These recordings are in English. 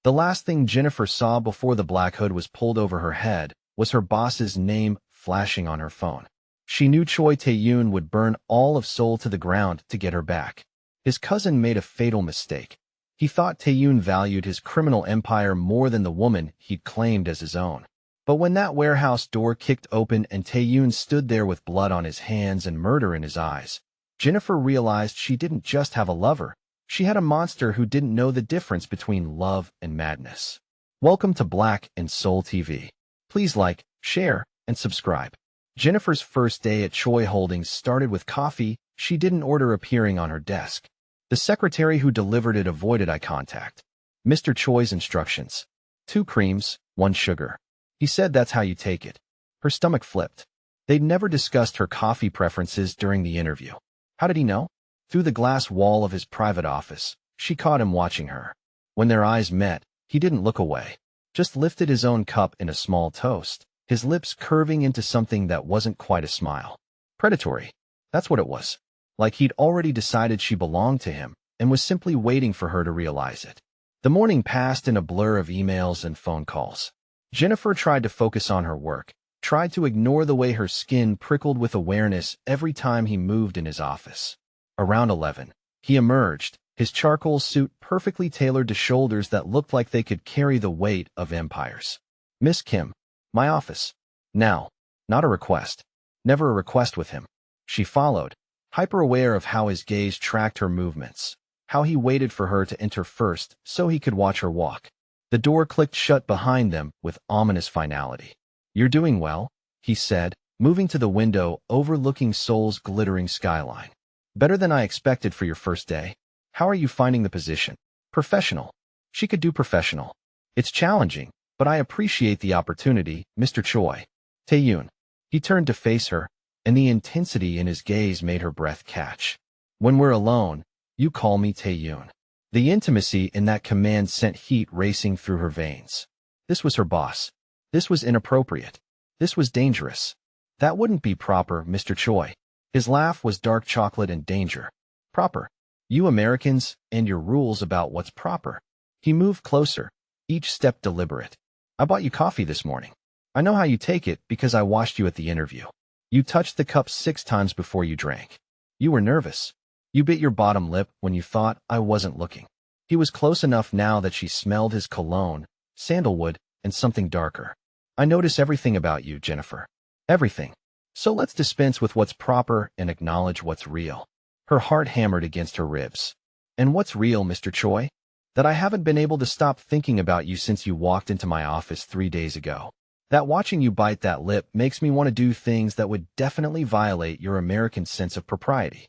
The last thing Jennifer saw before the black hood was pulled over her head was her boss's name flashing on her phone. She knew Choi Tae-yoon would burn all of Seoul to the ground to get her back. His cousin made a fatal mistake. He thought Tae-yoon valued his criminal empire more than the woman he'd claimed as his own. But when that warehouse door kicked open and Tae-yoon stood there with blood on his hands and murder in his eyes, Jennifer realized she didn't just have a lover. She had a monster who didn't know the difference between love and madness. Welcome to Black and Soul TV. Please like, share, and subscribe. Jennifer's first day at Choi Holdings started with coffee she didn't order appearing on her desk. The secretary who delivered it avoided eye contact. Mr. Choi's instructions. 2 creams, 1 sugar. He said that's how you take it. Her stomach flipped. They'd never discussed her coffee preferences during the interview. How did he know? Through the glass wall of his private office, she caught him watching her. When their eyes met, he didn't look away. Just lifted his own cup in a small toast, his lips curving into something that wasn't quite a smile. Predatory. That's what it was. Like he'd already decided she belonged to him and was simply waiting for her to realize it. The morning passed in a blur of emails and phone calls. Jennifer tried to focus on her work, tried to ignore the way her skin prickled with awareness every time he moved in his office. Around 11, he emerged, his charcoal suit perfectly tailored to shoulders that looked like they could carry the weight of empires. Miss Kim, my office. Now. Not a request. Never a request with him. She followed, hyper-aware of how his gaze tracked her movements, how he waited for her to enter first so he could watch her walk. The door clicked shut behind them with ominous finality. You're doing well, he said, moving to the window overlooking Seoul's glittering skyline. Better than I expected for your first day. How are you finding the position? Professional. She could do professional. It's challenging, but I appreciate the opportunity, Mr. Choi. Tae-yoon. He turned to face her, and the intensity in his gaze made her breath catch. When we're alone, you call me Tae-yoon. The intimacy in that command sent heat racing through her veins. This was her boss. This was inappropriate. This was dangerous. That wouldn't be proper, Mr. Choi. His laugh was dark chocolate and danger. Proper. You Americans and your rules about what's proper. He moved closer, each step deliberate. I bought you coffee this morning. I know how you take it because I watched you at the interview. You touched the cup 6 times before you drank. You were nervous. You bit your bottom lip when you thought I wasn't looking. He was close enough now that she smelled his cologne, sandalwood, and something darker. I notice everything about you, Jennifer. Everything. So let's dispense with what's proper and acknowledge what's real. Her heart hammered against her ribs. And what's real, Mr. Choi? That I haven't been able to stop thinking about you since you walked into my office 3 days ago. That watching you bite that lip makes me want to do things that would definitely violate your American sense of propriety.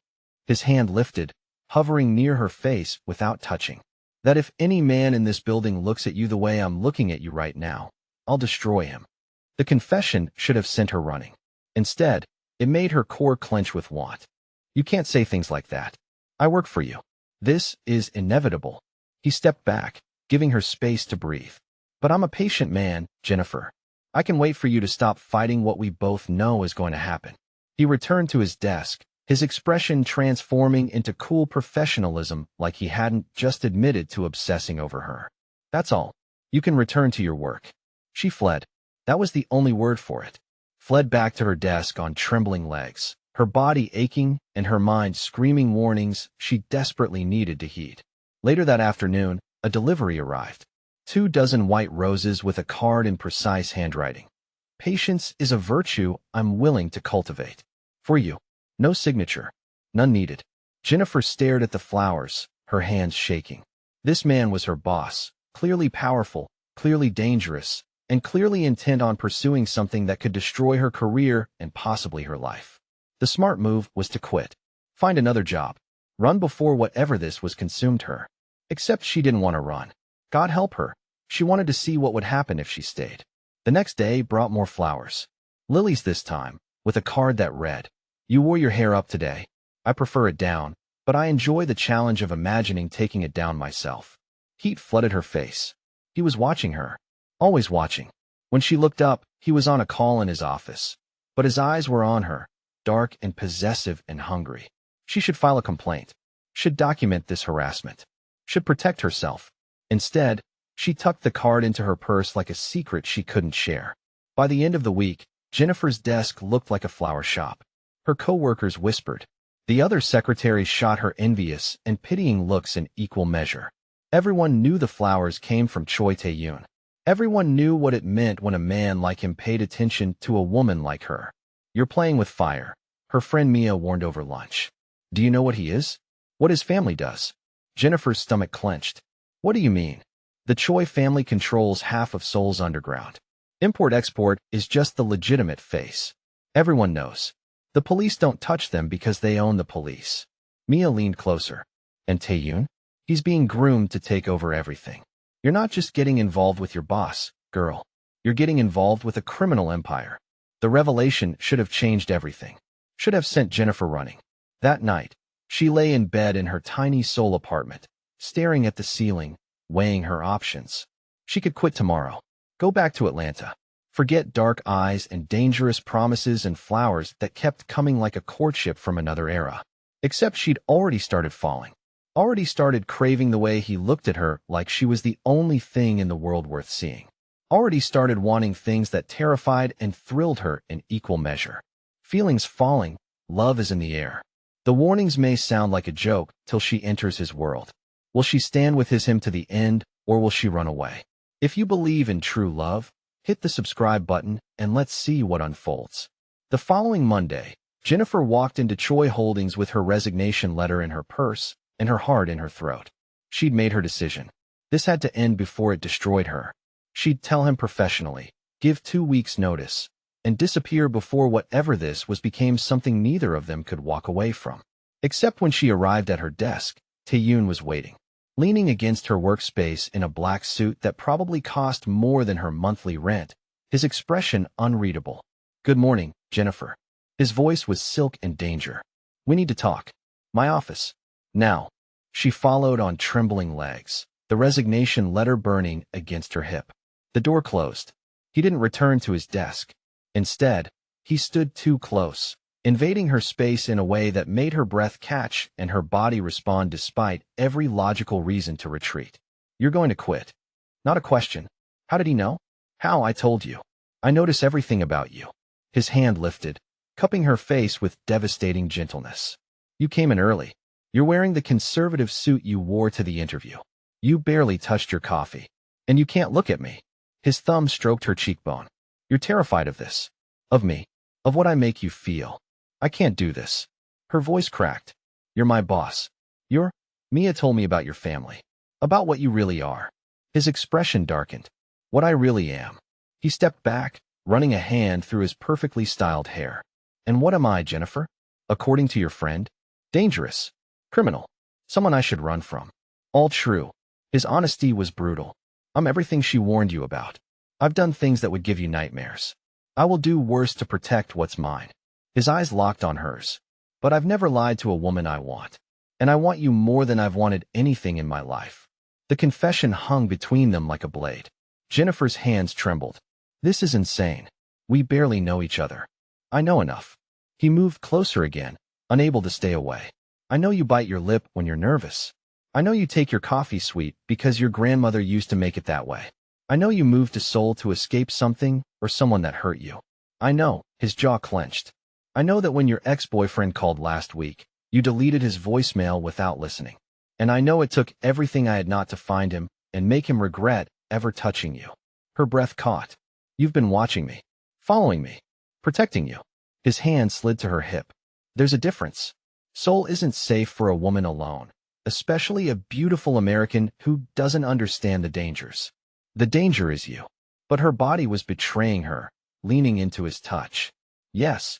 His hand lifted, hovering near her face without touching. That if any man in this building looks at you the way I'm looking at you right now, I'll destroy him. The confession should have sent her running. Instead, it made her core clench with want. You can't say things like that. I work for you. This is inevitable. He stepped back, giving her space to breathe. But I'm a patient man, Jennifer. I can wait for you to stop fighting what we both know is going to happen. He returned to his desk, his expression transforming into cool professionalism like he hadn't just admitted to obsessing over her. That's all. You can return to your work. She fled. That was the only word for it. Fled back to her desk on trembling legs, her body aching and her mind screaming warnings she desperately needed to heed. Later that afternoon, a delivery arrived. 24 white roses with a card in precise handwriting. Patience is a virtue I'm willing to cultivate. For you. No signature. None needed. Jennifer stared at the flowers, her hands shaking. This man was her boss, clearly powerful, clearly dangerous, and clearly intent on pursuing something that could destroy her career and possibly her life. The smart move was to quit. Find another job. Run before whatever this was consumed her. Except she didn't want to run. God help her. She wanted to see what would happen if she stayed. The next day brought more flowers. Lilies this time, with a card that read, You wore your hair up today. I prefer it down, but I enjoy the challenge of imagining taking it down myself. Heat flooded her face. He was watching her. Always watching. When she looked up, he was on a call in his office. But his eyes were on her, dark and possessive and hungry. She should file a complaint. Should document this harassment. Should protect herself. Instead, She tucked the card into her purse like a secret she couldn't share. By the end of the week, Jennifer's desk looked like a flower shop. Her coworkers whispered. The other secretaries shot her envious and pitying looks in equal measure. Everyone knew the flowers came from Choi Tae-yoon. Everyone knew what it meant when a man like him paid attention to a woman like her. You're playing with fire, her friend Mia warned over lunch. Do you know what he is? What his family does? Jennifer's stomach clenched. What do you mean? The Choi family controls half of Seoul's underground. Import-export is just the legitimate face. Everyone knows. The police don't touch them because they own the police. Mia leaned closer. And Tae-yoon? He's being groomed to take over everything. You're not just getting involved with your boss, girl. You're getting involved with a criminal empire. The revelation should have changed everything. Should have sent Jennifer running. That night, she lay in bed in her tiny Seoul apartment, staring at the ceiling, weighing her options. She could quit tomorrow. Go back to Atlanta. Forget dark eyes and dangerous promises and flowers that kept coming like a courtship from another era. Except she'd already started falling. Already started craving the way he looked at her like she was the only thing in the world worth seeing. Already started wanting things that terrified and thrilled her in equal measure. Feelings falling, love is in the air. The warnings may sound like a joke till she enters his world. Will she stand with him to the end, or will she run away? If you believe in true love, hit the subscribe button and let's see what unfolds. The following Monday, Jennifer walked into Choi Holdings with her resignation letter in her purse and her heart in her throat. She'd made her decision. This had to end before it destroyed her. She'd tell him professionally, give 2 weeks' notice, and disappear before whatever this was became something neither of them could walk away from. Except when she arrived at her desk, Tae-yoon was waiting. Leaning against her workspace in a black suit that probably cost more than her monthly rent, his expression unreadable. Good morning, Jennifer. His voice was silk and danger. We need to talk. My office. Now. She followed on trembling legs, the resignation letter burning against her hip. The door closed. He didn't return to his desk. Instead, he stood too close, invading her space in a way that made her breath catch and her body respond despite every logical reason to retreat. You're going to quit. Not a question. How did he know? How? I told you. I notice everything about you. His hand lifted, cupping her face with devastating gentleness. You came in early. You're wearing the conservative suit you wore to the interview. You barely touched your coffee. And you can't look at me. His thumb stroked her cheekbone. You're terrified of this. Of me. Of what I make you feel. I can't do this. Her voice cracked. You're my boss. Mia told me about your family. About what you really are. His expression darkened. What I really am. He stepped back, running a hand through his perfectly styled hair. And what am I, Jennifer? According to your friend? Dangerous. Criminal. Someone I should run from. All true. His honesty was brutal. I'm everything she warned you about. I've done things that would give you nightmares. I will do worse to protect what's mine. His eyes locked on hers. But I've never lied to a woman I want. And I want you more than I've wanted anything in my life. The confession hung between them like a blade. Jennifer's hands trembled. This is insane. We barely know each other. I know enough. He moved closer again, unable to stay away. I know you bite your lip when you're nervous. I know you take your coffee sweet because your grandmother used to make it that way. I know you moved to Seoul to escape something or someone that hurt you. I know, his jaw clenched. I know that when your ex-boyfriend called last week, you deleted his voicemail without listening. And I know it took everything I had not to find him and make him regret ever touching you. Her breath caught. You've been watching me, following me, protecting you. His hand slid to her hip. There's a difference. Seoul isn't safe for a woman alone, especially a beautiful American who doesn't understand the dangers. The danger is you. But her body was betraying her, leaning into his touch. Yes.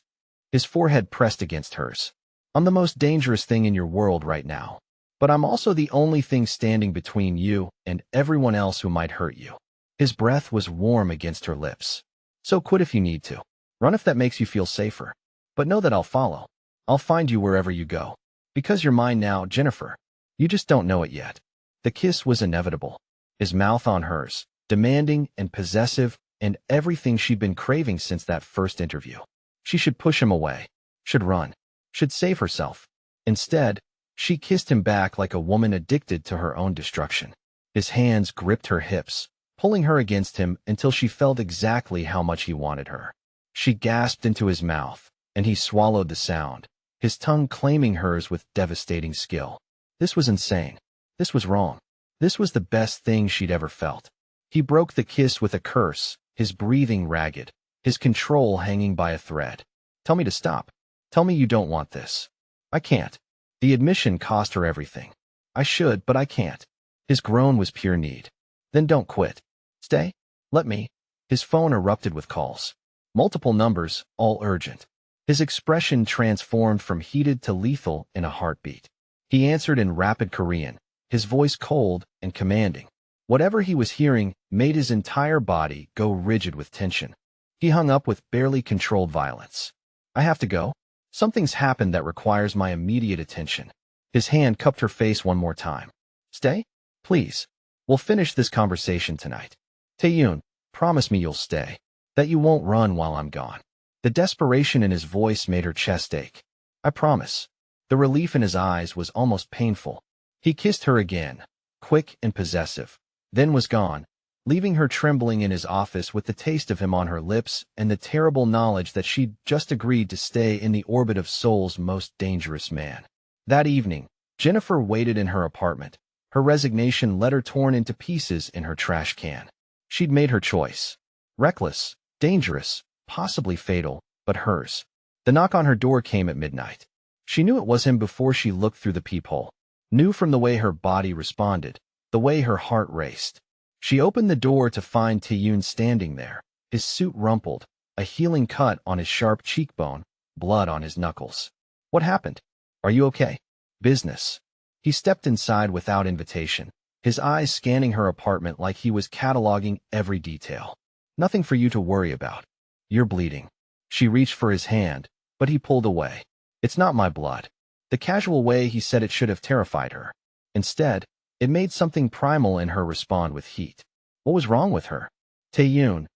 His forehead pressed against hers. I'm the most dangerous thing in your world right now. But I'm also the only thing standing between you and everyone else who might hurt you. His breath was warm against her lips. So quit if you need to. Run if that makes you feel safer. But know that I'll follow. I'll find you wherever you go. Because you're mine now, Jennifer. You just don't know it yet. The kiss was inevitable. His mouth on hers, demanding and possessive, and everything she'd been craving since that first interview. She should push him away. Should run. Should save herself. Instead, she kissed him back like a woman addicted to her own destruction. His hands gripped her hips, pulling her against him until she felt exactly how much he wanted her. She gasped into his mouth, and he swallowed the sound, his tongue claiming hers with devastating skill. This was insane. This was wrong. This was the best thing she'd ever felt. He broke the kiss with a curse, his breathing ragged, his control hanging by a thread. Tell me to stop. Tell me you don't want this. I can't. The admission cost her everything. I should, but I can't. His groan was pure need. Then don't quit. Stay. Let me. His phone erupted with calls. Multiple numbers, all urgent. His expression transformed from heated to lethal in a heartbeat. He answered in rapid Korean, his voice cold and commanding. Whatever he was hearing made his entire body go rigid with tension. He hung up with barely controlled violence. I have to go. Something's happened that requires my immediate attention. His hand cupped her face one more time. Stay? Please. We'll finish this conversation tonight. Tae-yoon, promise me you'll stay. That you won't run while I'm gone. The desperation in his voice made her chest ache. I promise. The relief in his eyes was almost painful. He kissed her again, quick and possessive, then was gone, leaving her trembling in his office with the taste of him on her lips and the terrible knowledge that she'd just agreed to stay in the orbit of Seoul's most dangerous man. That evening, Jennifer waited in her apartment, her resignation letter torn into pieces in her trash can. She'd made her choice. Reckless, dangerous, possibly fatal, but hers. The knock on her door came at midnight. She knew it was him before she looked through the peephole. Knew from the way her body responded, the way her heart raced. She opened the door to find Tae-yoon standing there, his suit rumpled, a healing cut on his sharp cheekbone, blood on his knuckles. What happened? Are you okay? Business. He stepped inside without invitation, his eyes scanning her apartment like he was cataloging every detail. Nothing for you to worry about. You're bleeding. She reached for his hand, but he pulled away. It's not my blood. The casual way he said it should have terrified her. Instead, it made something primal in her respond with heat. What was wrong with her? Tae-yoon,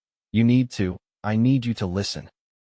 I need you to listen.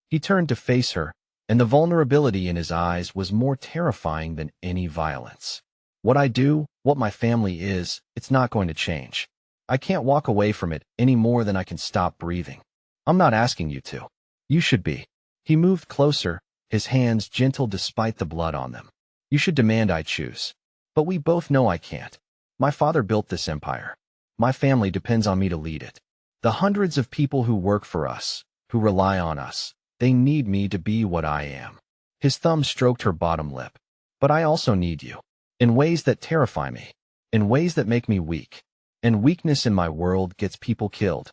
He turned to face her, and the vulnerability in his eyes was more terrifying than any violence. What I do, what my family is, it's not going to change. I can't walk away from it any more than I can stop breathing. I'm not asking you to. You should be. He moved closer, his hands gentle despite the blood on them. You should demand I choose. But we both know I can't. My father built this empire. My family depends on me to lead it. The hundreds of people who work for us, who rely on us, they need me to be what I am. His thumb stroked her bottom lip. But I also need you. In ways that terrify me. In ways that make me weak. And weakness in my world gets people killed.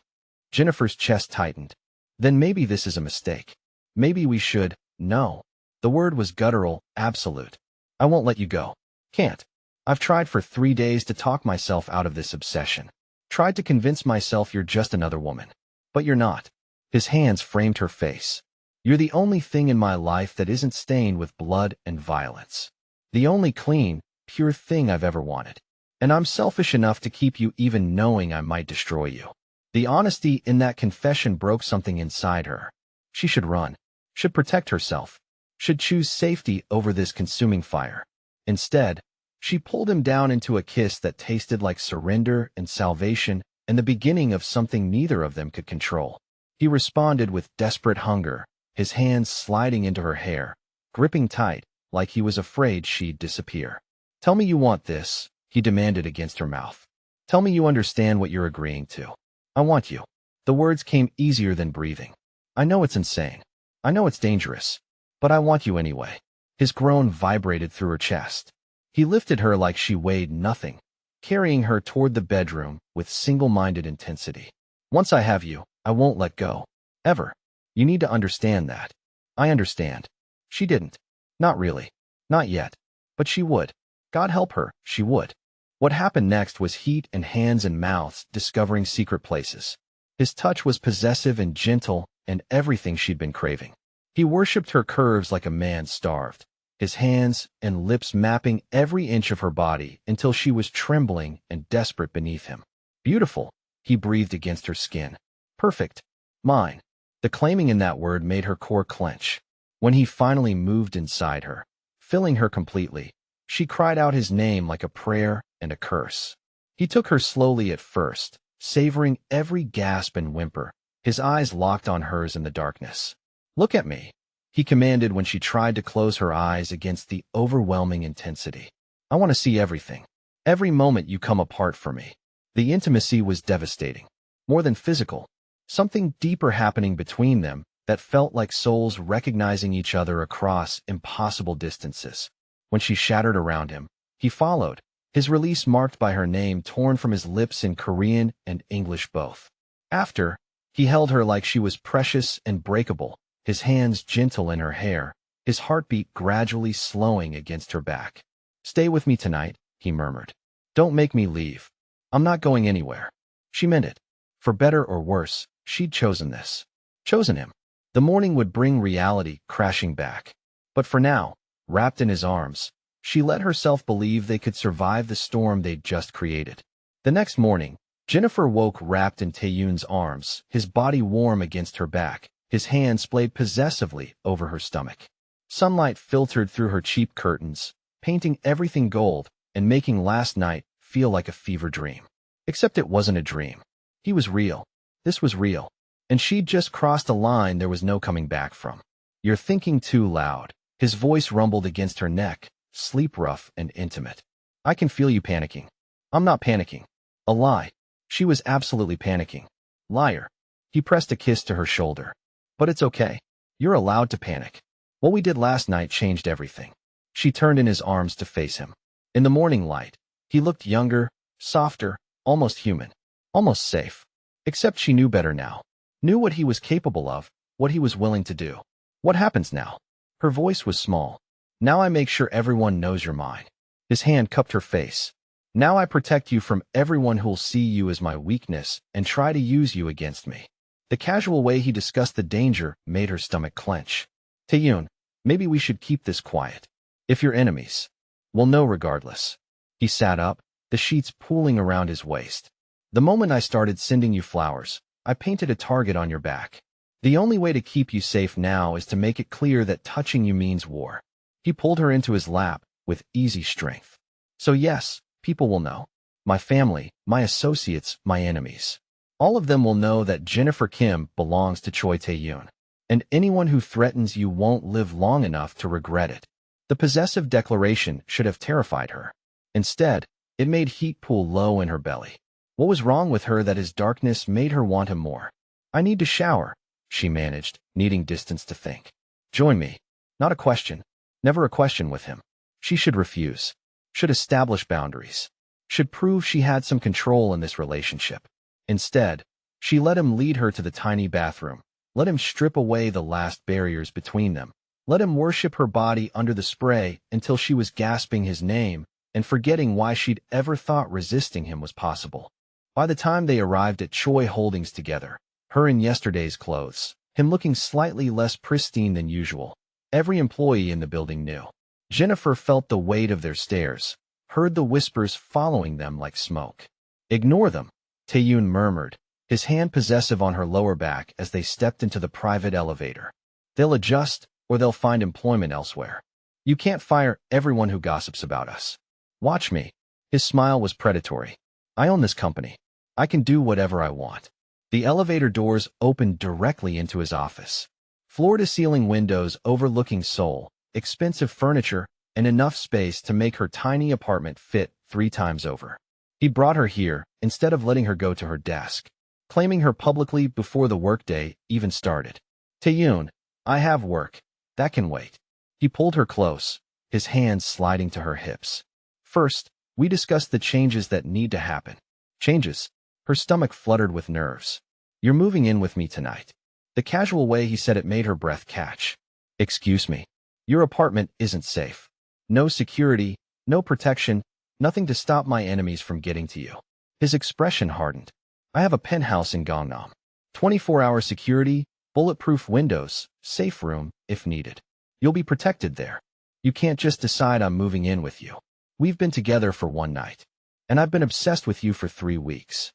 Jennifer's chest tightened. Then maybe this is a mistake. Maybe we should, no. The word was guttural, absolute. I won't let you go. Can't. I've tried for 3 days to talk myself out of this obsession. Tried to convince myself you're just another woman. But you're not. His hands framed her face. You're the only thing in my life that isn't stained with blood and violence. The only clean, pure thing I've ever wanted. And I'm selfish enough to keep you even knowing I might destroy you. The honesty in that confession broke something inside her. She should run. Should protect herself. Should choose safety over this consuming fire. Instead, she pulled him down into a kiss that tasted like surrender and salvation and the beginning of something neither of them could control. He responded with desperate hunger, his hands sliding into her hair, gripping tight, like he was afraid she'd disappear. Tell me you want this, he demanded against her mouth. Tell me you understand what you're agreeing to. I want you. The words came easier than breathing. I know it's insane. I know it's dangerous. But I want you anyway. His groan vibrated through her chest. He lifted her like she weighed nothing, carrying her toward the bedroom with single-minded intensity. Once I have you, I won't let go. Ever. You need to understand that. I understand. She didn't. Not really. Not yet. But she would. God help her, she would. What happened next was heat and hands and mouths discovering secret places. His touch was possessive and gentle and everything she'd been craving. He worshipped her curves like a man starved, his hands and lips mapping every inch of her body until she was trembling and desperate beneath him. Beautiful, he breathed against her skin. Perfect. Mine. The claiming in that word made her core clench. When he finally moved inside her, filling her completely, she cried out his name like a prayer and a curse. He took her slowly at first, savoring every gasp and whimper, his eyes locked on hers in the darkness. "Look at me," he commanded when she tried to close her eyes against the overwhelming intensity. "I want to see everything. Every moment you come apart for me." The intimacy was devastating. More than physical. Something deeper happening between them that felt like souls recognizing each other across impossible distances. When she shattered around him, he followed, his release marked by her name torn from his lips in Korean and English both. After, he held her like she was precious and breakable, his hands gentle in her hair, his heartbeat gradually slowing against her back. "Stay with me tonight," he murmured. "Don't make me leave. I'm not going anywhere." She meant it. For better or worse, she'd chosen this. Chosen him. The morning would bring reality crashing back. But for now, wrapped in his arms, she let herself believe they could survive the storm they'd just created. The next morning, Jennifer woke wrapped in Tae-yoon's arms, his body warm against her back, his hands played possessively over her stomach. Sunlight filtered through her cheap curtains, painting everything gold and making last night feel like a fever dream. Except it wasn't a dream. He was real. This was real. And she'd just crossed a line there was no coming back from. "You're thinking too loud." His voice rumbled against her neck, sleep rough and intimate. "I can feel you panicking." "I'm not panicking." A lie. She was absolutely panicking. Liar. He pressed a kiss to her shoulder. "But it's okay. You're allowed to panic. What we did last night changed everything." She turned in his arms to face him. In the morning light, he looked younger, softer, almost human, almost safe. Except she knew better now. Knew what he was capable of, what he was willing to do. "What happens now?" Her voice was small. "Now I make sure everyone knows you're mine." His hand cupped her face. "Now I protect you from everyone who'll see you as my weakness and try to use you against me." The casual way he discussed the danger made her stomach clench. "Tae-yoon, maybe we should keep this quiet. If you're enemies, we'll know regardless." He sat up, the sheets pooling around his waist. "The moment I started sending you flowers, I painted a target on your back. The only way to keep you safe now is to make it clear that touching you means war." He pulled her into his lap with easy strength. "So yes, people will know. My family, my associates, my enemies. All of them will know that Jennifer Kim belongs to Choi Tae-yoon. And anyone who threatens you won't live long enough to regret it." The possessive declaration should have terrified her. Instead, it made heat pool low in her belly. What was wrong with her that his darkness made her want him more? "I need to shower," she managed, needing distance to think. "Join me." Not a question. Never a question with him. She should refuse. Should establish boundaries. Should prove she had some control in this relationship. Instead, she let him lead her to the tiny bathroom. Let him strip away the last barriers between them. Let him worship her body under the spray until she was gasping his name and forgetting why she'd ever thought resisting him was possible. By the time they arrived at Choi Holdings together, her in yesterday's clothes, him looking slightly less pristine than usual, every employee in the building knew. Jennifer felt the weight of their stares, heard the whispers following them like smoke. "Ignore them," Tae-yoon murmured, his hand possessive on her lower back as they stepped into the private elevator. "They'll adjust, or they'll find employment elsewhere. You can't fire everyone who gossips about us. Watch me." His smile was predatory. "I own this company. I can do whatever I want." The elevator doors opened directly into his office. Floor-to-ceiling windows overlooking Seoul, expensive furniture, and enough space to make her tiny apartment fit 3 times over. He brought her here instead of letting her go to her desk, claiming her publicly before the workday even started. "Tae-yoon, I have work. That can wait." He pulled her close, his hands sliding to her hips. "First, we discussed the changes that need to happen." "Changes?" Her stomach fluttered with nerves. "You're moving in with me tonight." The casual way he said it made her breath catch. "Excuse me. Your apartment isn't safe. No security, no protection, nothing to stop my enemies from getting to you." His expression hardened. "I have a penthouse in Gangnam. 24-hour security, bulletproof windows, safe room, if needed. You'll be protected there. You can't just decide I'm moving in with you. We've been together for 1 night. And I've been obsessed with you for 3 weeks.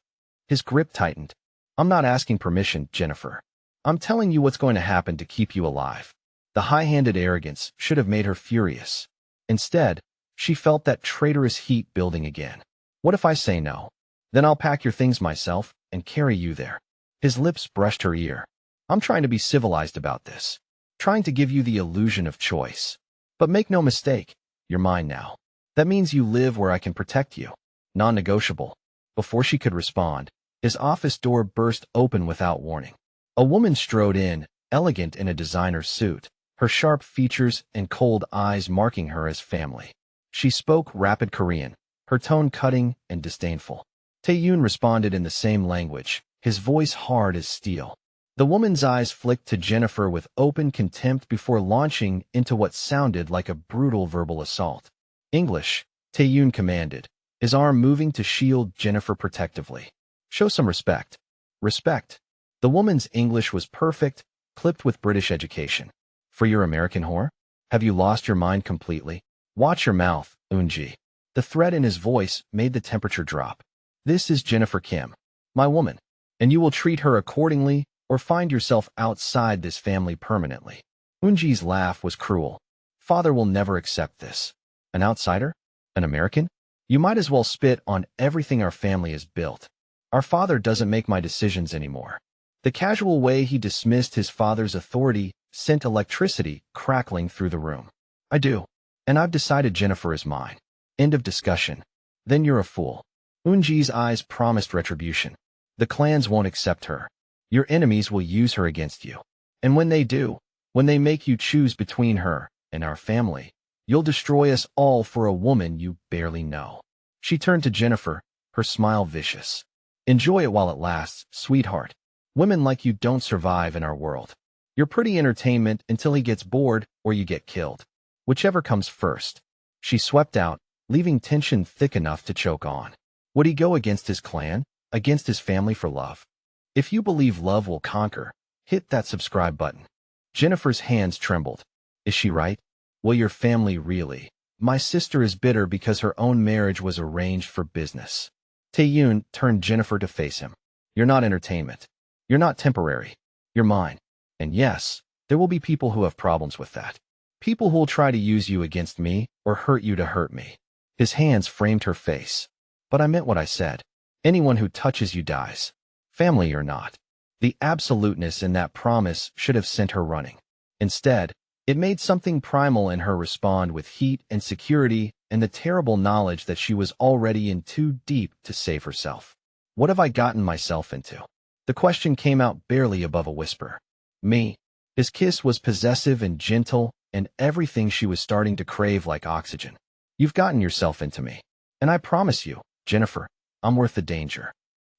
His grip tightened. "I'm not asking permission, Jennifer. I'm telling you what's going to happen to keep you alive." The high-handed arrogance should have made her furious. Instead, she felt that traitorous heat building again. What if I say no? Then I'll pack your things myself and carry you there. His lips brushed her ear. I'm trying to be civilized about this. Trying to give you the illusion of choice. But make no mistake, you're mine now. That means you live where I can protect you. Non-negotiable. Before she could respond, his office door burst open without warning. A woman strode in, elegant in a designer suit, her sharp features and cold eyes marking her as family. She spoke rapid Korean, her tone cutting and disdainful. Tae-yoon responded in the same language, his voice hard as steel. The woman's eyes flicked to Jennifer with open contempt before launching into what sounded like a brutal verbal assault. English, Tae-yoon commanded, his arm moving to shield Jennifer protectively. Show some respect. Respect. The woman's English was perfect, clipped with British education. For your American whore? Have you lost your mind completely? Watch your mouth, Eun-ji. The threat in his voice made the temperature drop. This is Jennifer Kim, my woman, and you will treat her accordingly or find yourself outside this family permanently. Eun-ji's laugh was cruel. Father will never accept this. An outsider? An American? You might as well spit on everything our family has built. Our father doesn't make my decisions anymore. The casual way he dismissed his father's authority sent electricity crackling through the room. I do. And I've decided Jennifer is mine. End of discussion. Then you're a fool. Eun-ji's eyes promised retribution. The clans won't accept her. Your enemies will use her against you. And when they do, when they make you choose between her and our family, you'll destroy us all for a woman you barely know. She turned to Jennifer, her smile vicious. Enjoy it while it lasts, sweetheart. Women like you don't survive in our world. You're pretty entertainment until he gets bored or you get killed. Whichever comes first. She swept out, leaving tension thick enough to choke on. Would he go against his clan, against his family for love? If you believe love will conquer, hit that subscribe button. Jennifer's hands trembled. Is she right? Will your family really? My sister is bitter because her own marriage was arranged for business. Tae-yoon turned Jennifer to face him. You're not entertainment. You're not temporary. You're mine. And yes, there will be people who have problems with that. People who will try to use you against me or hurt you to hurt me. His hands framed her face. But I meant what I said. Anyone who touches you dies. Family or not. The absoluteness in that promise should have sent her running. Instead, it made something primal in her respond with heat and security and the terrible knowledge that she was already in too deep to save herself. What have I gotten myself into? The question came out barely above a whisper. Me. His kiss was possessive and gentle, and everything she was starting to crave like oxygen. You've gotten yourself into me. And I promise you, Jennifer, I'm worth the danger.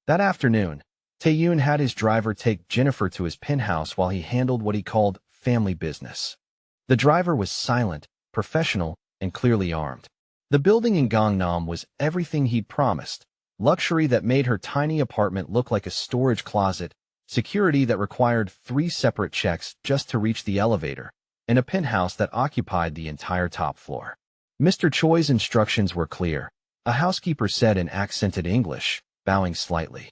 That afternoon, Tae-yoon had his driver take Jennifer to his penthouse while he handled what he called family business. The driver was silent, professional, and clearly armed. The building in Gangnam was everything he'd promised. Luxury that made her tiny apartment look like a storage closet, security that required 3 separate checks just to reach the elevator, and a penthouse that occupied the entire top floor. Mr. Choi's instructions were clear. A housekeeper said in accented English, bowing slightly.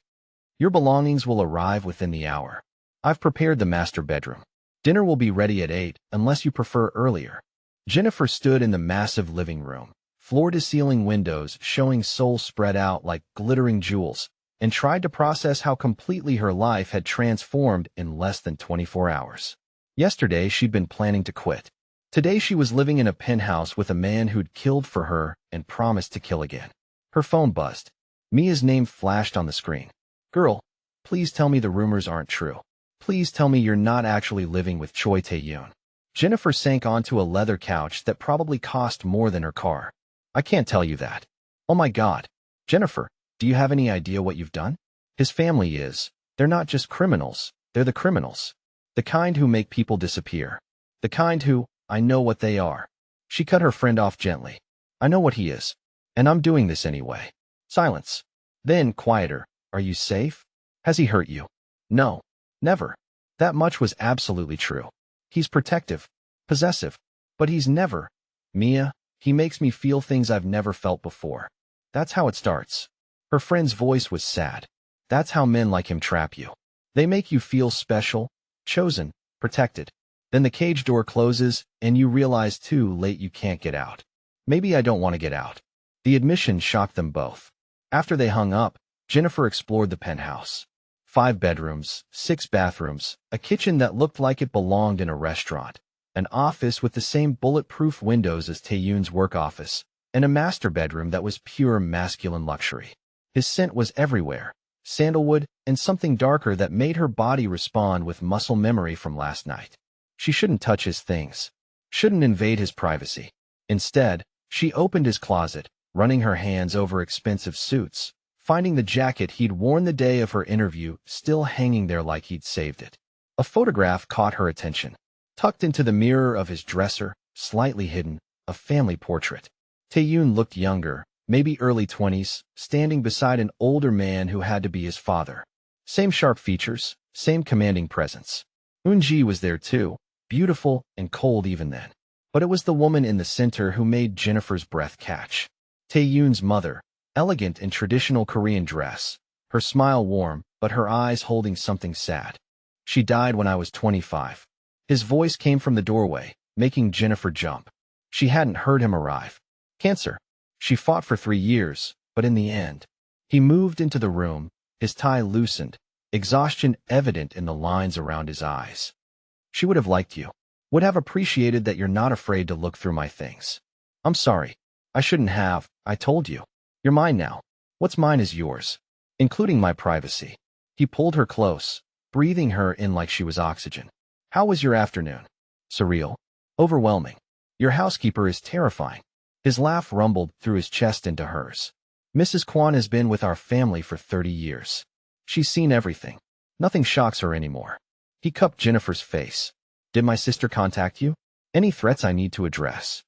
Your belongings will arrive within the hour. I've prepared the master bedroom. Dinner will be ready at 8, unless you prefer earlier. Jennifer stood in the massive living room, floor-to-ceiling windows showing Seoul spread out like glittering jewels, and tried to process how completely her life had transformed in less than 24 hours. Yesterday, she'd been planning to quit. Today, she was living in a penthouse with a man who'd killed for her and promised to kill again. Her phone buzzed. Mia's name flashed on the screen. Girl, please tell me the rumors aren't true. Please tell me you're not actually living with Choi Tae-yoon. Jennifer sank onto a leather couch that probably cost more than her car. I can't tell you that. Oh my God. Jennifer, do you have any idea what you've done? His family is. They're not just criminals. They're the criminals. The kind who make people disappear. The kind who, I know what they are. She cut her friend off gently. I know what he is. And I'm doing this anyway. Silence. Then, quieter. Are you safe? Has he hurt you? No. Never. That much was absolutely true. He's protective, possessive, but he's never. Mia, he makes me feel things I've never felt before. That's how it starts. Her friend's voice was sad. That's how men like him trap you. They make you feel special, chosen, protected. Then the cage door closes, and you realize too late you can't get out. Maybe I don't want to get out. The admission shocked them both. After they hung up, Jennifer explored the penthouse. 5 bedrooms, 6 bathrooms, a kitchen that looked like it belonged in a restaurant, an office with the same bulletproof windows as Tae-yoon's work office, and a master bedroom that was pure masculine luxury. His scent was everywhere, sandalwood and something darker that made her body respond with muscle memory from last night. She shouldn't touch his things, shouldn't invade his privacy. Instead, she opened his closet, running her hands over expensive suits, finding the jacket he'd worn the day of her interview still hanging there like he'd saved it. A photograph caught her attention. Tucked into the mirror of his dresser, slightly hidden, a family portrait. Tae-yoon looked younger, maybe early 20s, standing beside an older man who had to be his father. Same sharp features, same commanding presence. Eun-ji was there too, beautiful and cold even then. But it was the woman in the center who made Jennifer's breath catch. Tae-yoon's mother, elegant in traditional Korean dress, her smile warm, but her eyes holding something sad. She died when I was 25. His voice came from the doorway, making Jennifer jump. She hadn't heard him arrive. Cancer. She fought for 3 years, but in the end. He moved into the room, his tie loosened, exhaustion evident in the lines around his eyes. She would have liked you. Would have appreciated that you're not afraid to look through my things. I'm sorry. I shouldn't have. I told you. You're mine now. What's mine is yours, including my privacy. He pulled her close, breathing her in like she was oxygen. How was your afternoon? Surreal. Overwhelming. Your housekeeper is terrifying. His laugh rumbled through his chest into hers. Mrs. Kwan has been with our family for 30 years. She's seen everything. Nothing shocks her anymore. He cupped Jennifer's face. Did my sister contact you? Any threats I need to address?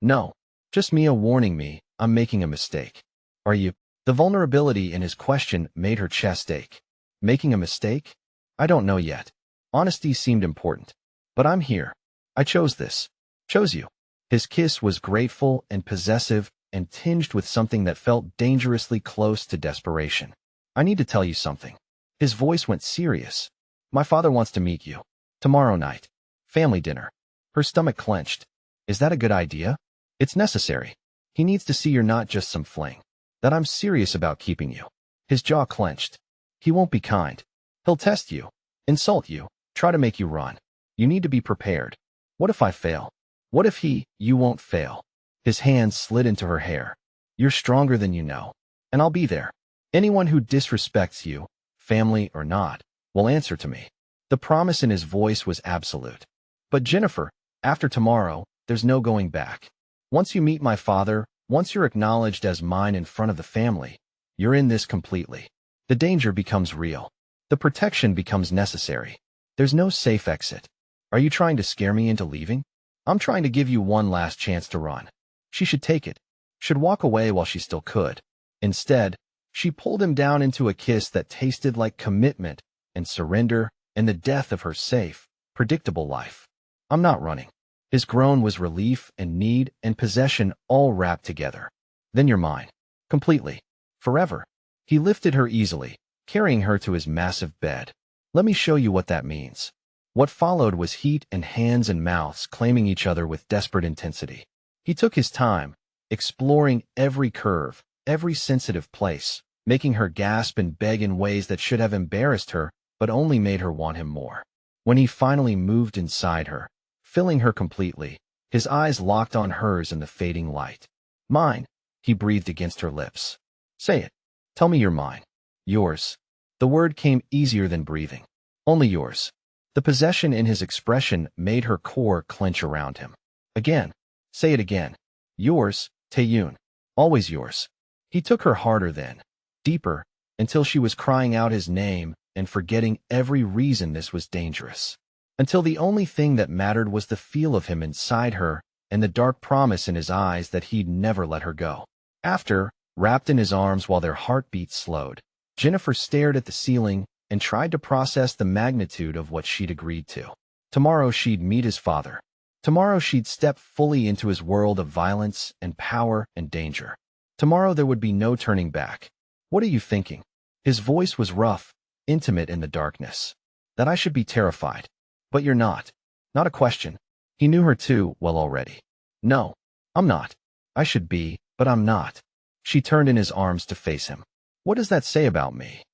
No. Just Mia warning me I'm making a mistake. Are you? The vulnerability in his question made her chest ache. Making a mistake? I don't know yet. Honesty seemed important. But I'm here. I chose this. Chose you. His kiss was grateful and possessive and tinged with something that felt dangerously close to desperation. I need to tell you something. His voice went serious. My father wants to meet you. Tomorrow night. Family dinner. Her stomach clenched. Is that a good idea? It's necessary. He needs to see you're not just some fling. That I'm serious about keeping you. His jaw clenched. He won't be kind. He'll test you. Insult you. Try to make you run. You need to be prepared. What if I fail? What if you won't fail? His hands slid into her hair. You're stronger than you know. And I'll be there. Anyone who disrespects you, family or not, will answer to me. The promise in his voice was absolute. But Jennifer, after tomorrow, there's no going back. Once you meet my father, once you're acknowledged as mine in front of the family, you're in this completely. The danger becomes real. The protection becomes necessary. There's no safe exit. Are you trying to scare me into leaving? I'm trying to give you one last chance to run. She should take it. Should walk away while she still could. Instead, she pulled him down into a kiss that tasted like commitment and surrender and the death of her safe, predictable life. I'm not running. His groan was relief and need and possession all wrapped together. Then you're mine. Completely. Forever. He lifted her easily, carrying her to his massive bed. Let me show you what that means. What followed was heat and hands and mouths claiming each other with desperate intensity. He took his time, exploring every curve, every sensitive place, making her gasp and beg in ways that should have embarrassed her, but only made her want him more. When he finally moved inside her, filling her completely, his eyes locked on hers in the fading light. Mine, he breathed against her lips. Say it. Tell me you're mine. Yours. The word came easier than breathing. Only yours. The possession in his expression made her core clench around him. Again. Say it again. Yours, Tae-yoon. Always yours. He took her harder then, deeper, until she was crying out his name and forgetting every reason this was dangerous. Until the only thing that mattered was the feel of him inside her and the dark promise in his eyes that he'd never let her go. After, wrapped in his arms while their heartbeats slowed, Jennifer stared at the ceiling and tried to process the magnitude of what she'd agreed to. Tomorrow she'd meet his father. Tomorrow she'd step fully into his world of violence and power and danger. Tomorrow there would be no turning back. What are you thinking? His voice was rough, intimate in the darkness. That I should be terrified. But you're not. Not a question. He knew her too well already. No, I'm not. I should be, but I'm not. She turned in his arms to face him. What does that say about me?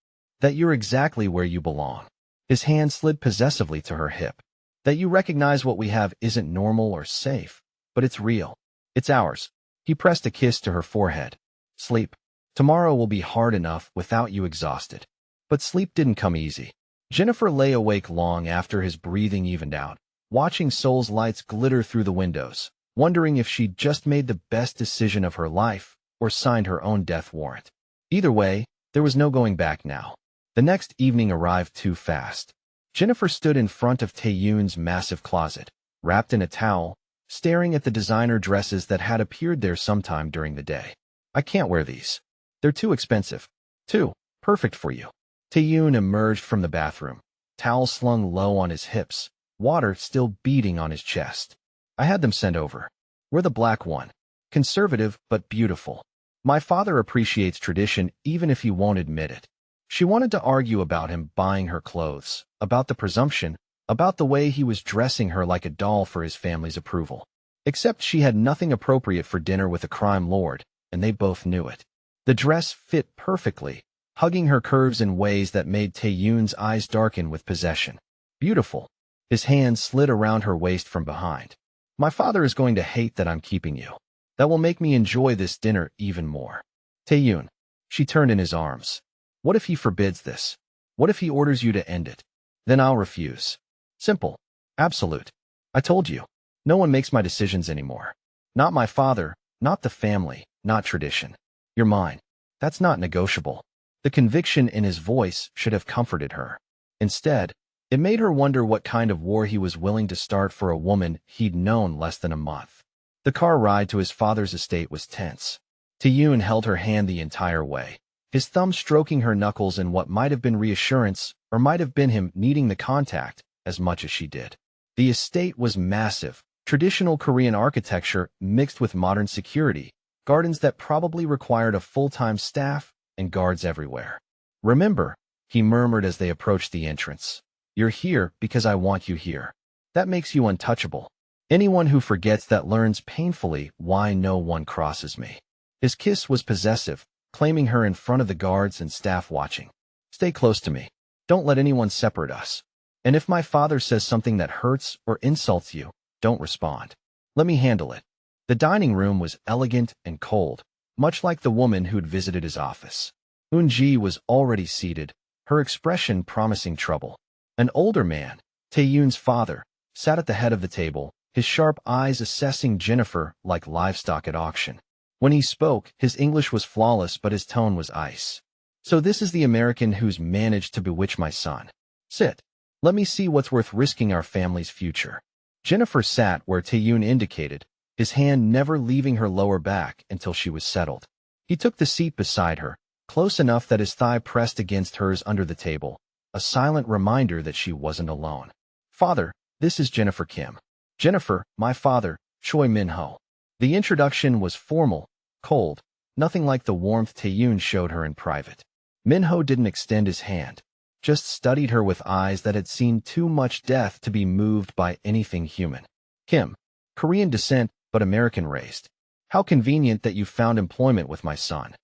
That you're exactly where you belong. His hand slid possessively to her hip. That you recognize what we have isn't normal or safe, but it's real. It's ours. He pressed a kiss to her forehead. Sleep. Tomorrow will be hard enough without you exhausted. But sleep didn't come easy. Jennifer lay awake long after his breathing evened out, watching Seoul's lights glitter through the windows, wondering if she'd just made the best decision of her life or signed her own death warrant. Either way, there was no going back now. The next evening arrived too fast. Jennifer stood in front of Tae-yoon's massive closet, wrapped in a towel, staring at the designer dresses that had appeared there sometime during the day. I can't wear these. They're too expensive. Too perfect for you. Tae-yoon emerged from the bathroom, towel slung low on his hips, water still beating on his chest. I had them sent over. We're the black one. Conservative, but beautiful. My father appreciates tradition even if he won't admit it. She wanted to argue about him buying her clothes, about the presumption, about the way he was dressing her like a doll for his family's approval. Except she had nothing appropriate for dinner with a crime lord, and they both knew it. The dress fit perfectly, hugging her curves in ways that made Tae-yoon's eyes darken with possession. Beautiful. His hand slid around her waist from behind. My father is going to hate that I'm keeping you. That will make me enjoy this dinner even more. Tae-yoon. She turned in his arms. What if he forbids this? What if he orders you to end it? Then I'll refuse. Simple. Absolute. I told you. No one makes my decisions anymore. Not my father, not the family, not tradition. You're mine. That's not negotiable. The conviction in his voice should have comforted her. Instead, it made her wonder what kind of war he was willing to start for a woman he'd known less than a month. The car ride to his father's estate was tense. Tae-yoon held her hand the entire way, his thumb stroking her knuckles in what might have been reassurance or might have been him needing the contact as much as she did. The estate was massive, traditional Korean architecture mixed with modern security, gardens that probably required a full-time staff, and guards everywhere. Remember, he murmured as they approached the entrance. You're here because I want you here. That makes you untouchable. Anyone who forgets that learns painfully why no one crosses me. His kiss was possessive, claiming her in front of the guards and staff watching. Stay close to me. Don't let anyone separate us. And if my father says something that hurts or insults you, don't respond. Let me handle it. The dining room was elegant and cold, much like the woman who'd visited his office. Eun-ji was already seated, her expression promising trouble. An older man, Tae-yoon's father, sat at the head of the table, his sharp eyes assessing Jennifer like livestock at auction. When he spoke, his English was flawless but his tone was ice. So this is the American who's managed to bewitch my son. Sit. Let me see what's worth risking our family's future. Jennifer sat where Tae-yoon indicated, his hand never leaving her lower back until she was settled. He took the seat beside her, close enough that his thigh pressed against hers under the table, a silent reminder that she wasn't alone. Father, this is Jennifer Kim. Jennifer, my father, Choi Min-ho. The introduction was formal, cold, nothing like the warmth Tae-yoon showed her in private. Min-ho didn't extend his hand, just studied her with eyes that had seen too much death to be moved by anything human. Kim, Korean descent, but American-raised. How convenient that you found employment with my son.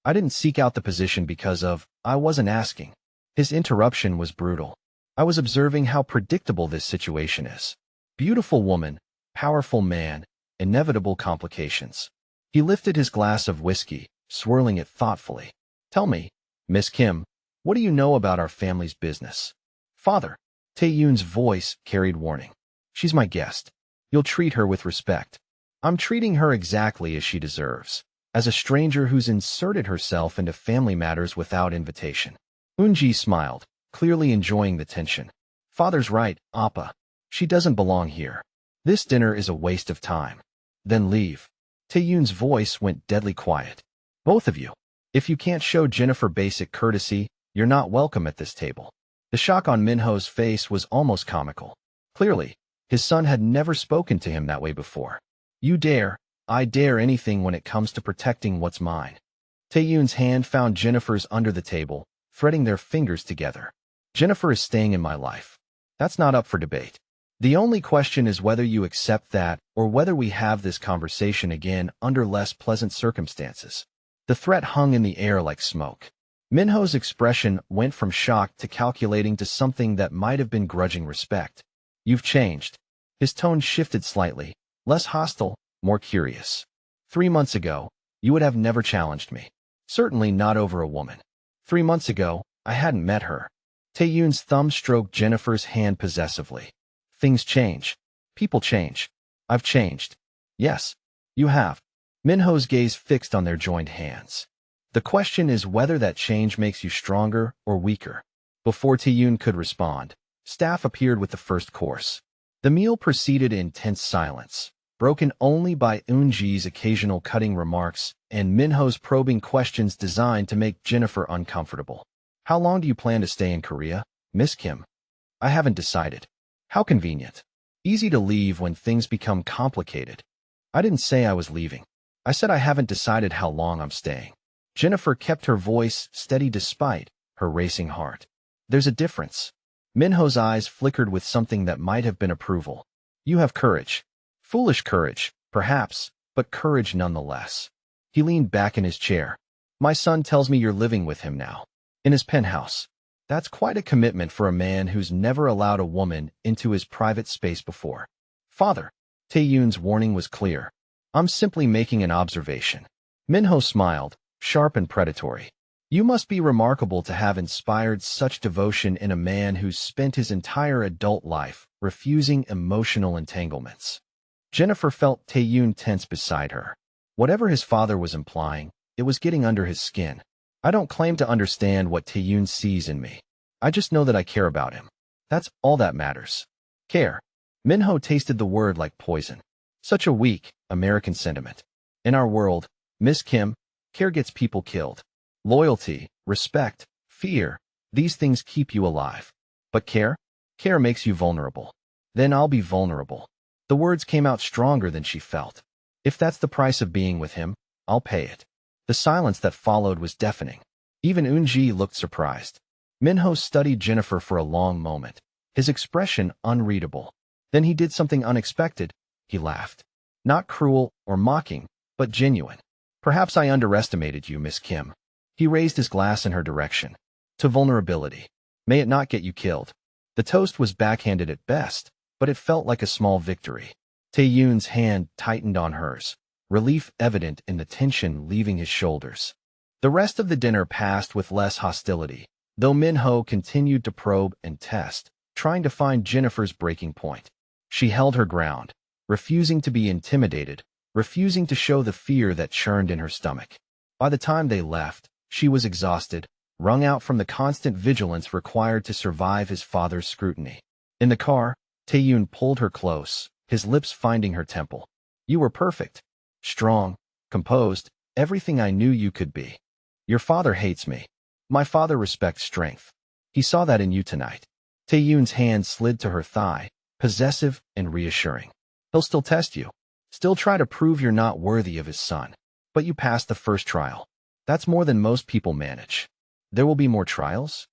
I didn't seek out the position because of, I wasn't asking. His interruption was brutal. I was observing how predictable this situation is. Beautiful woman, powerful man, inevitable complications. He lifted his glass of whiskey, swirling it thoughtfully. Tell me, Miss Kim, what do you know about our family's business? Father, Tae-yoon's voice carried warning. She's my guest. You'll treat her with respect. I'm treating her exactly as she deserves, as a stranger who's inserted herself into family matters without invitation. Eun-ji smiled, clearly enjoying the tension. Father's right, Appa. She doesn't belong here. This dinner is a waste of time. Then leave. Tae-yoon's voice went deadly quiet. Both of you. If you can't show Jennifer basic courtesy, you're not welcome at this table. The shock on Min-ho's face was almost comical. Clearly, his son had never spoken to him that way before. You dare, I dare anything when it comes to protecting what's mine. Tae-yoon's hand found Jennifer's under the table, threading their fingers together. Jennifer is staying in my life. That's not up for debate. The only question is whether you accept that or whether we have this conversation again under less pleasant circumstances. The threat hung in the air like smoke. Minho's expression went from shock to calculating to something that might have been grudging respect. You've changed. His tone shifted slightly, less hostile, more curious. 3 months ago, you would have never challenged me. Certainly not over a woman. 3 months ago, I hadn't met her. Tae-yoon's thumb stroked Jennifer's hand possessively. Things change. People change. I've changed. Yes, you have. Minho's gaze fixed on their joined hands. The question is whether that change makes you stronger or weaker. Before Tae-yoon could respond, staff appeared with the first course. The meal proceeded in tense silence, broken only by Eun-ji's occasional cutting remarks and Minho's probing questions designed to make Jennifer uncomfortable. How long do you plan to stay in Korea, Miss Kim? I haven't decided. How convenient. Easy to leave when things become complicated. I didn't say I was leaving. I said I haven't decided how long I'm staying. Jennifer kept her voice steady despite her racing heart. There's a difference. Minho's eyes flickered with something that might have been approval. You have courage. Foolish courage, perhaps, but courage nonetheless. He leaned back in his chair. My son tells me you're living with him now. In his penthouse. That's quite a commitment for a man who's never allowed a woman into his private space before. Father. Tae-yoon's warning was clear. I'm simply making an observation. Minho smiled, sharp and predatory. You must be remarkable to have inspired such devotion in a man who's spent his entire adult life refusing emotional entanglements. Jennifer felt Tae-yoon tense beside her. Whatever his father was implying, it was getting under his skin. I don't claim to understand what Tae-yoon sees in me. I just know that I care about him. That's all that matters. Care. Minho tasted the word like poison. Such a weak, American sentiment. In our world, Miss Kim, care gets people killed. Loyalty, respect, fear, these things keep you alive. But care? Care makes you vulnerable. Then I'll be vulnerable. The words came out stronger than she felt. If that's the price of being with him, I'll pay it. The silence that followed was deafening. Even Eun-ji looked surprised. Minho studied Jennifer for a long moment, his expression unreadable. Then he did something unexpected. He laughed. Not cruel or mocking, but genuine. Perhaps I underestimated you, Miss Kim. He raised his glass in her direction. To vulnerability. May it not get you killed. The toast was backhanded at best, but it felt like a small victory. Tae-yoon's hand tightened on hers, relief evident in the tension leaving his shoulders. The rest of the dinner passed with less hostility, though Minho continued to probe and test, trying to find Jennifer's breaking point. She held her ground, refusing to be intimidated, refusing to show the fear that churned in her stomach. By the time they left, she was exhausted, wrung out from the constant vigilance required to survive his father's scrutiny. In the car, Tae-yoon pulled her close, his lips finding her temple. You were perfect. Strong, composed, everything I knew you could be. Your father hates me. My father respects strength. He saw that in you tonight. Tae-yoon's hand slid to her thigh, possessive and reassuring. He'll still test you. Still try to prove you're not worthy of his son. But you passed the first trial. That's more than most people manage. There will be more trials?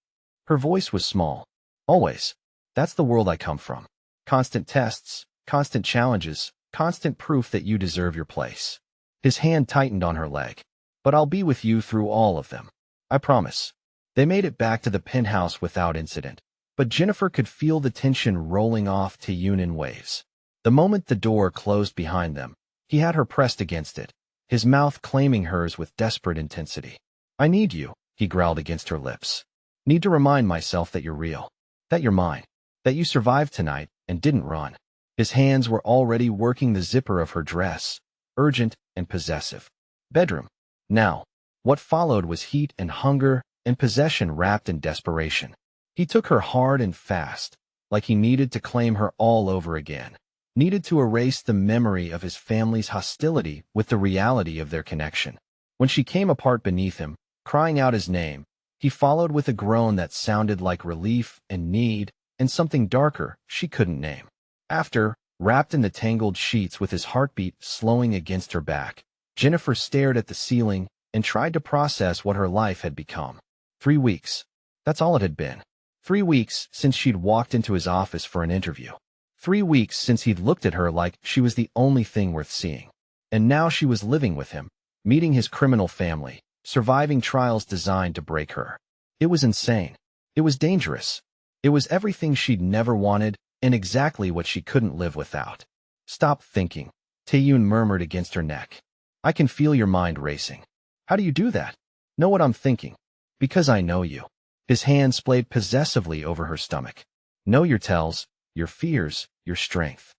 Her voice was small. Always. That's the world I come from. Constant tests, constant challenges, constant proof that you deserve your place. His hand tightened on her leg. But I'll be with you through all of them. I promise. They made it back to the penthouse without incident. But Jennifer could feel the tension rolling off Tae-yoon in waves. The moment the door closed behind them, he had her pressed against it, his mouth claiming hers with desperate intensity. I need you, he growled against her lips. Need to remind myself that you're real. That you're mine. That you survived tonight and didn't run. His hands were already working the zipper of her dress, urgent and possessive. Bedroom. Now. What followed was heat and hunger and possession wrapped in desperation. He took her hard and fast, like he needed to claim her all over again. Needed to erase the memory of his family's hostility with the reality of their connection. When she came apart beneath him, crying out his name, he followed with a groan that sounded like relief and need and something darker she couldn't name. After, wrapped in the tangled sheets with his heartbeat slowing against her back, Jennifer stared at the ceiling and tried to process what her life had become. 3 weeks. That's all it had been. 3 weeks since she'd walked into his office for an interview. 3 weeks since he'd looked at her like she was the only thing worth seeing. And now she was living with him, meeting his criminal family, surviving trials designed to break her. It was insane. It was dangerous. It was everything she'd never wanted and exactly what she couldn't live without. Stop thinking, Tae-yoon murmured against her neck. I can feel your mind racing. How do you do that? Know what I'm thinking? Because I know you. His hands played possessively over her stomach. Know your tells, your fears, your strength.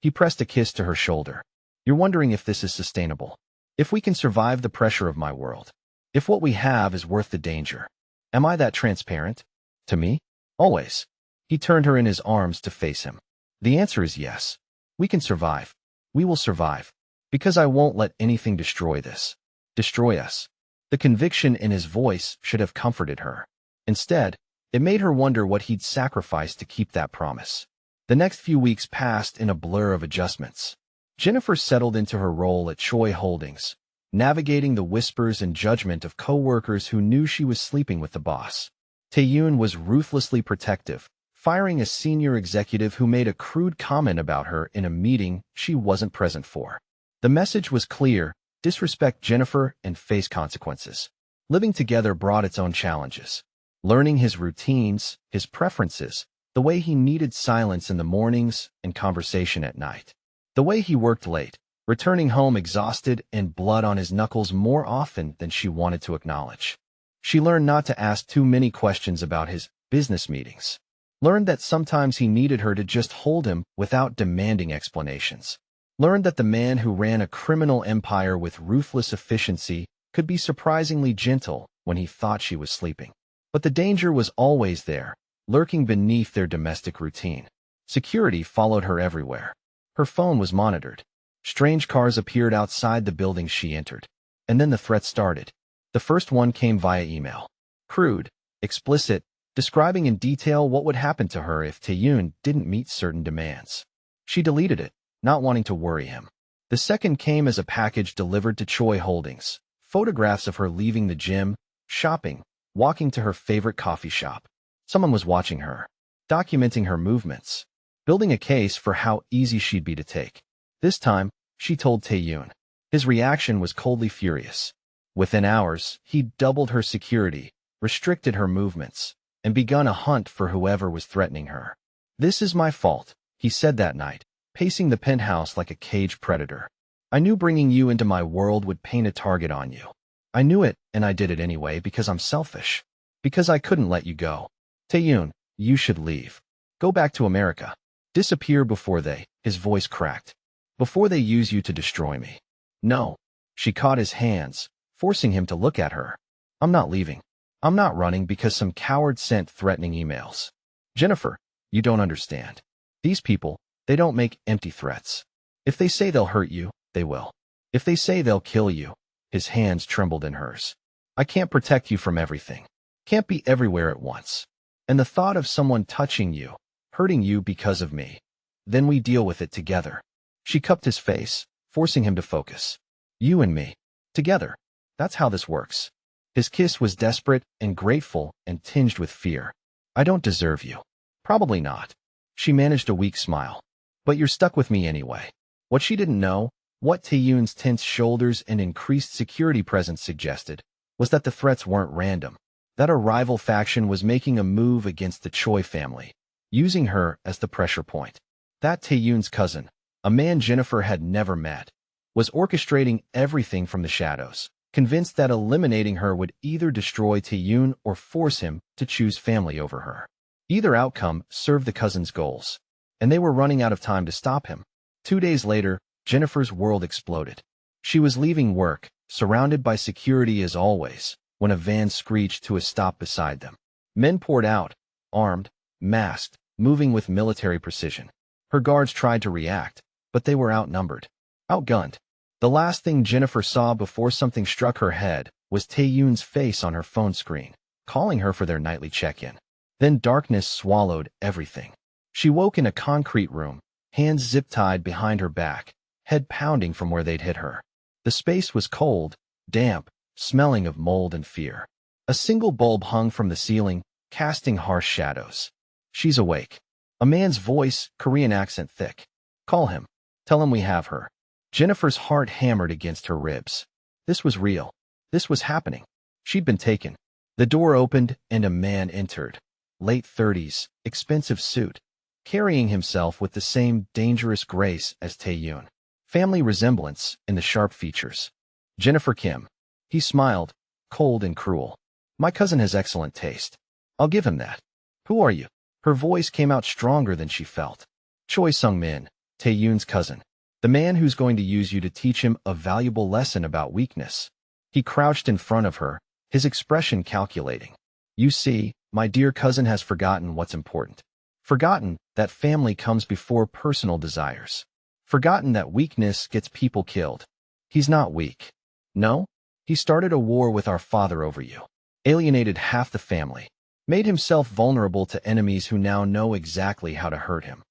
He pressed a kiss to her shoulder. You're wondering if this is sustainable. If we can survive the pressure of my world. If what we have is worth the danger. Am I that transparent? To me? Always. He turned her in his arms to face him. The answer is yes. We can survive. We will survive. Because I won't let anything destroy this. Destroy us. The conviction in his voice should have comforted her. Instead, it made her wonder what he'd sacrificed to keep that promise. The next few weeks passed in a blur of adjustments. Jennifer settled into her role at Choi Holdings, navigating the whispers and judgment of co-workers who knew she was sleeping with the boss. Tae-yoon was ruthlessly protective, firing a senior executive who made a crude comment about her in a meeting she wasn't present for. The message was clear: disrespect Jennifer and face consequences. Living together brought its own challenges. Learning his routines, his preferences, the way he needed silence in the mornings and conversation at night. The way he worked late, returning home exhausted and blood on his knuckles more often than she wanted to acknowledge. She learned not to ask too many questions about his business meetings. Learned that sometimes he needed her to just hold him without demanding explanations. Learned that the man who ran a criminal empire with ruthless efficiency could be surprisingly gentle when he thought she was sleeping. But the danger was always there, lurking beneath their domestic routine. Security followed her everywhere. Her phone was monitored. Strange cars appeared outside the building she entered. And then the threat started. The first one came via email. Crude, explicit, describing in detail what would happen to her if Tae-yoon didn't meet certain demands. She deleted it, not wanting to worry him. The second came as a package delivered to Choi Holdings. Photographs of her leaving the gym, shopping, walking to her favorite coffee shop. Someone was watching her, documenting her movements, building a case for how easy she'd be to take. This time, she told Tae-yoon. His reaction was coldly furious. Within hours, he'd doubled her security, restricted her movements, and begun a hunt for whoever was threatening her. This is my fault, he said that night, pacing the penthouse like a caged predator. I knew bringing you into my world would paint a target on you. I knew it, and I did it anyway because I'm selfish. Because I couldn't let you go. Tae-yoon, you should leave. Go back to America. Disappear before they, his voice cracked. Before they use you to destroy me. No. She caught his hands, forcing him to look at her. I'm not leaving. I'm not running because some coward sent threatening emails. Jennifer, you don't understand. These people, they don't make empty threats. If they say they'll hurt you, they will. If they say they'll kill you, his hands trembled in hers. I can't protect you from everything. Can't be everywhere at once. And the thought of someone touching you, hurting you because of me. Then we deal with it together. She cupped his face, forcing him to focus. You and me. Together. That's how this works. His kiss was desperate and grateful and tinged with fear. I don't deserve you. Probably not. She managed a weak smile. But you're stuck with me anyway. What she didn't know, what Tae-yoon's tense shoulders and increased security presence suggested, was that the threats weren't random. That a rival faction was making a move against the Choi family, using her as the pressure point. That Tae-yoon's cousin, a man Jennifer had never met, was orchestrating everything from the shadows, convinced that eliminating her would either destroy Tae-yoon or force him to choose family over her. Either outcome served the cousin's goals, and they were running out of time to stop him. 2 days later, Jennifer's world exploded. She was leaving work, surrounded by security as always, when a van screeched to a stop beside them. Men poured out, armed, masked, moving with military precision. Her guards tried to react, but they were outnumbered, outgunned. The last thing Jennifer saw before something struck her head was Tae-yoon's face on her phone screen, calling her for their nightly check-in. Then darkness swallowed everything. She woke in a concrete room, hands zip-tied behind her back, head pounding from where they'd hit her. The space was cold, damp, smelling of mold and fear. A single bulb hung from the ceiling, casting harsh shadows. She's awake. A man's voice, Korean accent thick. Call him. Tell him we have her. Jennifer's heart hammered against her ribs. This was real. This was happening. She'd been taken. The door opened and a man entered. Late 30s, expensive suit, carrying himself with the same dangerous grace as Tae-yoon. Family resemblance in the sharp features. Jennifer Kim. He smiled, cold and cruel. My cousin has excellent taste. I'll give him that. Who are you? Her voice came out stronger than she felt. Choi Sung-min, Tae-yoon's cousin. The man who's going to use you to teach him a valuable lesson about weakness. He crouched in front of her, his expression calculating. You see, my dear cousin has forgotten what's important. Forgotten that family comes before personal desires. Forgotten that weakness gets people killed. He's not weak. No? He started a war with our father over you. Alienated half the family. Made himself vulnerable to enemies who now know exactly how to hurt him.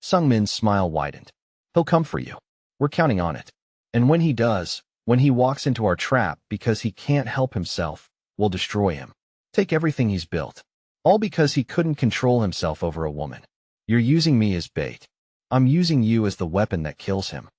Sung-min's smile widened. He'll come for you. We're counting on it. And when he does, when he walks into our trap because he can't help himself, we'll destroy him. Take everything he's built. All because he couldn't control himself over a woman. You're using me as bait. I'm using you as the weapon that kills him.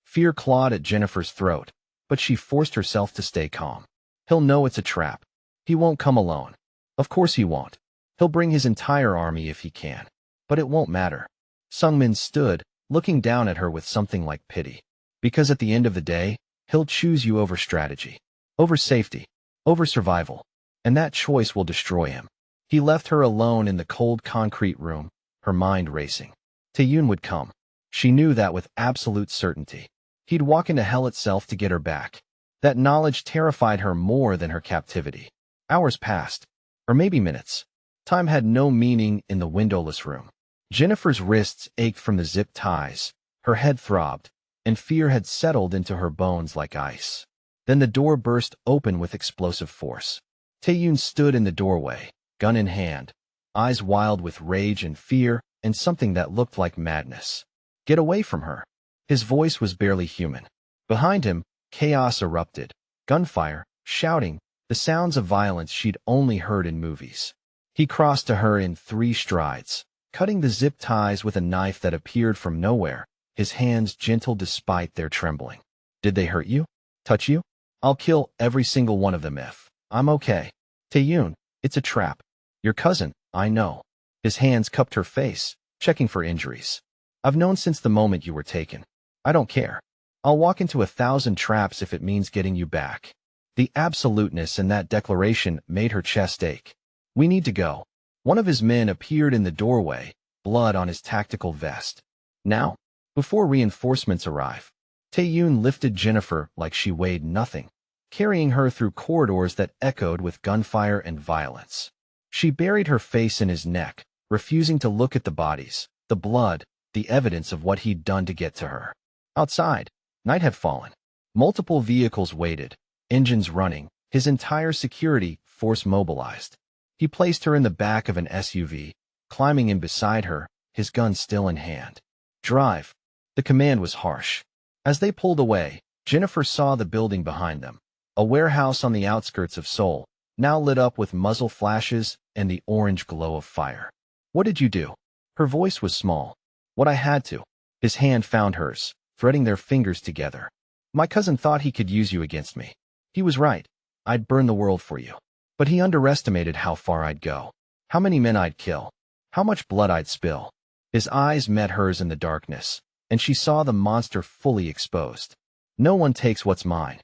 Fear clawed at Jennifer's throat, but she forced herself to stay calm. He'll know it's a trap. He won't come alone. Of course he won't. He'll bring his entire army if he can. But it won't matter. Sung-min stood, looking down at her with something like pity. Because at the end of the day, he'll choose you over strategy, over safety, over survival. And that choice will destroy him. He left her alone in the cold concrete room, her mind racing. Tae-yoon would come. She knew that with absolute certainty. He'd walk into hell itself to get her back. That knowledge terrified her more than her captivity. Hours passed, or maybe minutes. Time had no meaning in the windowless room. Jennifer's wrists ached from the zip ties, her head throbbed, and fear had settled into her bones like ice. Then the door burst open with explosive force. Tae-yoon stood in the doorway, gun in hand, eyes wild with rage and fear and something that looked like madness. Get away from her. His voice was barely human. Behind him, chaos erupted. Gunfire, shouting, the sounds of violence she'd only heard in movies. He crossed to her in 3 strides, cutting the zip ties with a knife that appeared from nowhere, his hands gentle despite their trembling. Did they hurt you? Touch you? I'll kill every single one of them if I'm okay. Tae-yoon, it's a trap. Your cousin, I know. His hands cupped her face, checking for injuries. I've known since the moment you were taken. I don't care. I'll walk into 1,000 traps if it means getting you back. The absoluteness in that declaration made her chest ache. We need to go. One of his men appeared in the doorway, blood on his tactical vest. Now, before reinforcements arrive, Tae-yoon lifted Jennifer like she weighed nothing, carrying her through corridors that echoed with gunfire and violence. She buried her face in his neck, refusing to look at the bodies, the blood, the evidence of what he'd done to get to her. Outside, night had fallen. Multiple vehicles waited, engines running, his entire security force mobilized. He placed her in the back of an SUV, climbing in beside her, his gun still in hand. Drive. The command was harsh. As they pulled away, Jennifer saw the building behind them, a warehouse on the outskirts of Seoul, now lit up with muzzle flashes and the orange glow of fire. What did you do? Her voice was small. What I had to. His hand found hers, threading their fingers together. My cousin thought he could use you against me. He was right. I'd burn the world for you. But he underestimated how far I'd go, how many men I'd kill, how much blood I'd spill. His eyes met hers in the darkness, and she saw the monster fully exposed. No one takes what's mine.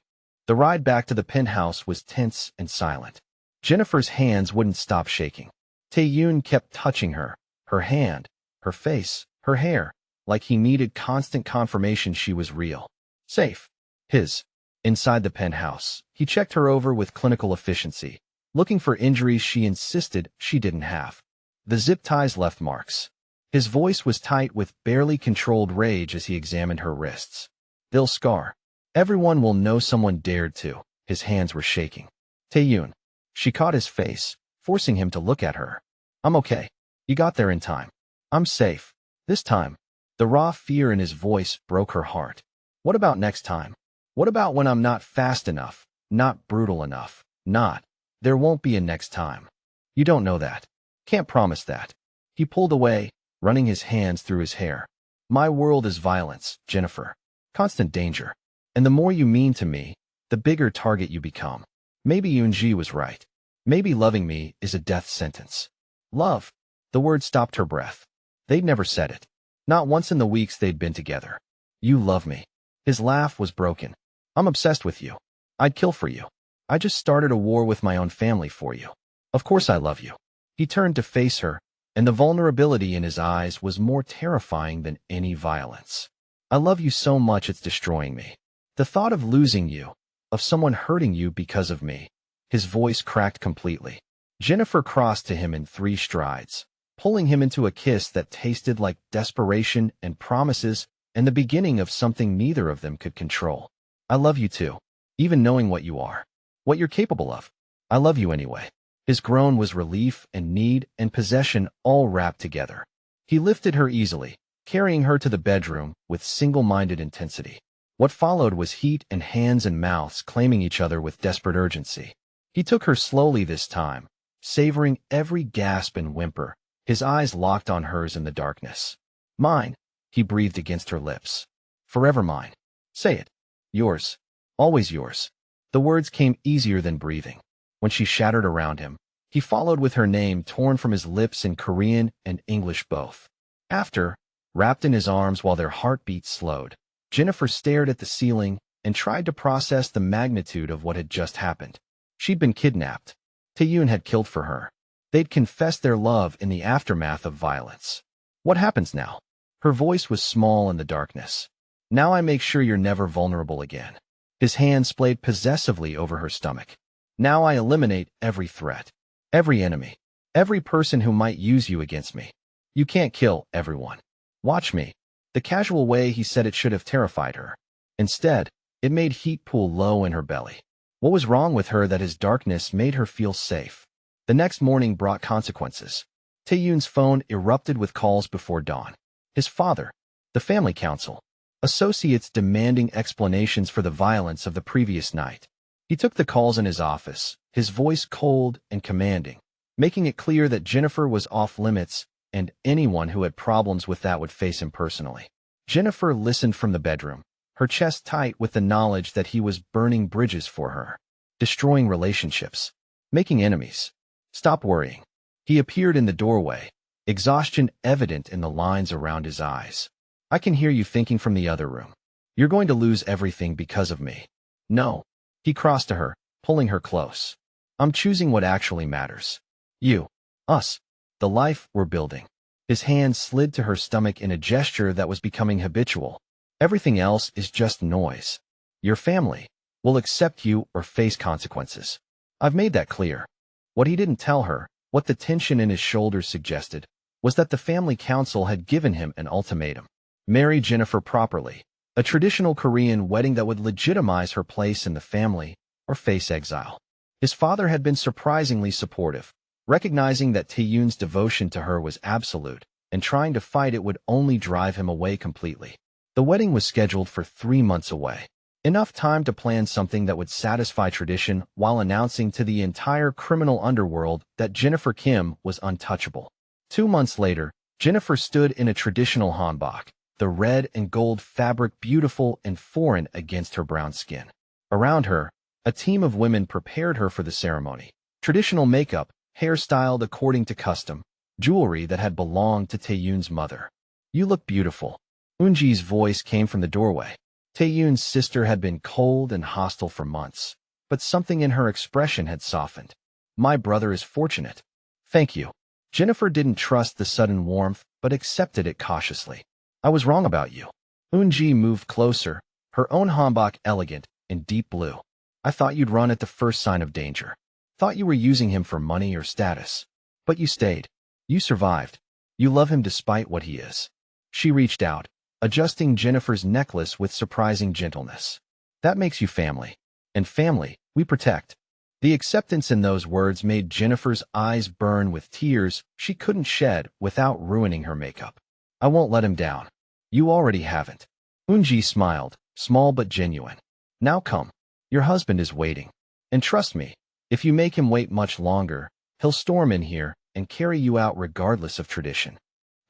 The ride back to the penthouse was tense and silent. Jennifer's hands wouldn't stop shaking. Tae-yoon kept touching her, her hand, her face, her hair, like he needed constant confirmation she was real. Safe. His. Inside the penthouse, he checked her over with clinical efficiency, looking for injuries she insisted she didn't have. The zip ties left marks. His voice was tight with barely controlled rage as he examined her wrists. They'll scar. Everyone will know someone dared to. His hands were shaking. Tae-yoon. She caught his face, forcing him to look at her. I'm okay. You got there in time. I'm safe. This time. The raw fear in his voice broke her heart. What about next time? What about when I'm not fast enough, not brutal enough, not? There won't be a next time. You don't know that. Can't promise that. He pulled away, running his hands through his hair. My world is violence, Jennifer. Constant danger. And the more you mean to me, the bigger target you become. Maybe Yoonji was right. Maybe loving me is a death sentence. Love. The word stopped her breath. They'd never said it. Not once in the weeks they'd been together. You love me. His laugh was broken. I'm obsessed with you. I'd kill for you. I just started a war with my own family for you. Of course I love you. He turned to face her, and the vulnerability in his eyes was more terrifying than any violence. I love you so much it's destroying me. The thought of losing you, of someone hurting you because of me. His voice cracked completely. Jennifer crossed to him in 3 strides, pulling him into a kiss that tasted like desperation and promises and the beginning of something neither of them could control. I love you too, even knowing what you are, what you're capable of. I love you anyway. His groan was relief and need and possession all wrapped together. He lifted her easily, carrying her to the bedroom with single-minded intensity. What followed was heat and hands and mouths claiming each other with desperate urgency. He took her slowly this time, savoring every gasp and whimper, his eyes locked on hers in the darkness. Mine, he breathed against her lips. Forever mine. Say it. Yours. Always yours. The words came easier than breathing. When she shattered around him, he followed with her name torn from his lips in Korean and English both. After, wrapped in his arms while their heartbeats slowed, Jennifer stared at the ceiling and tried to process the magnitude of what had just happened. She'd been kidnapped. Tae-yoon had killed for her. They'd confessed their love in the aftermath of violence. What happens now? Her voice was small in the darkness. Now I make sure you're never vulnerable again. His hand splayed possessively over her stomach. Now I eliminate every threat, every enemy, every person who might use you against me. You can't kill everyone. Watch me. The casual way he said it should have terrified her. Instead, it made heat pool low in her belly. What was wrong with her that his darkness made her feel safe? The next morning brought consequences. Tae-yoon's phone erupted with calls before dawn. His father, the family council, associates demanding explanations for the violence of the previous night. He took the calls in his office, his voice cold and commanding, making it clear that Jennifer was off limits and anyone who had problems with that would face him personally. Jennifer listened from the bedroom, her chest tight with the knowledge that he was burning bridges for her, destroying relationships, making enemies. Stop worrying. He appeared in the doorway, exhaustion evident in the lines around his eyes. I can hear you thinking from the other room. You're going to lose everything because of me. No. He crossed to her, pulling her close. I'm choosing what actually matters. You. Us. The life we're building. His hand slid to her stomach in a gesture that was becoming habitual. Everything else is just noise. Your family will accept you or face consequences. I've made that clear. What he didn't tell her, what the tension in his shoulders suggested, was that the family council had given him an ultimatum. Marry Jennifer properly, a traditional Korean wedding that would legitimize her place in the family, or face exile. His father had been surprisingly supportive, recognizing that Tae-yoon's devotion to her was absolute, and trying to fight it would only drive him away completely. The wedding was scheduled for 3 months away. Enough time to plan something that would satisfy tradition while announcing to the entire criminal underworld that Jennifer Kim was untouchable. 2 months later, Jennifer stood in a traditional hanbok, the red and gold fabric beautiful and foreign against her brown skin. Around her, a team of women prepared her for the ceremony. Traditional makeup, hair styled according to custom, jewelry that had belonged to Tae-yoon's mother. You look beautiful. Eunji's voice came from the doorway. Tae-yoon's sister had been cold and hostile for months, but something in her expression had softened. My brother is fortunate. Thank you. Jennifer didn't trust the sudden warmth, but accepted it cautiously. I was wrong about you. Eunji moved closer, her own hanbok elegant and deep blue. I thought you'd run at the first sign of danger. Thought you were using him for money or status. But you stayed. You survived. You love him despite what he is. She reached out, adjusting Jennifer's necklace with surprising gentleness. That makes you family. And family, we protect. The acceptance in those words made Jennifer's eyes burn with tears she couldn't shed without ruining her makeup. I won't let him down. You already haven't. Eunji smiled, small but genuine. Now come. Your husband is waiting. And trust me, if you make him wait much longer, he'll storm in here and carry you out regardless of tradition.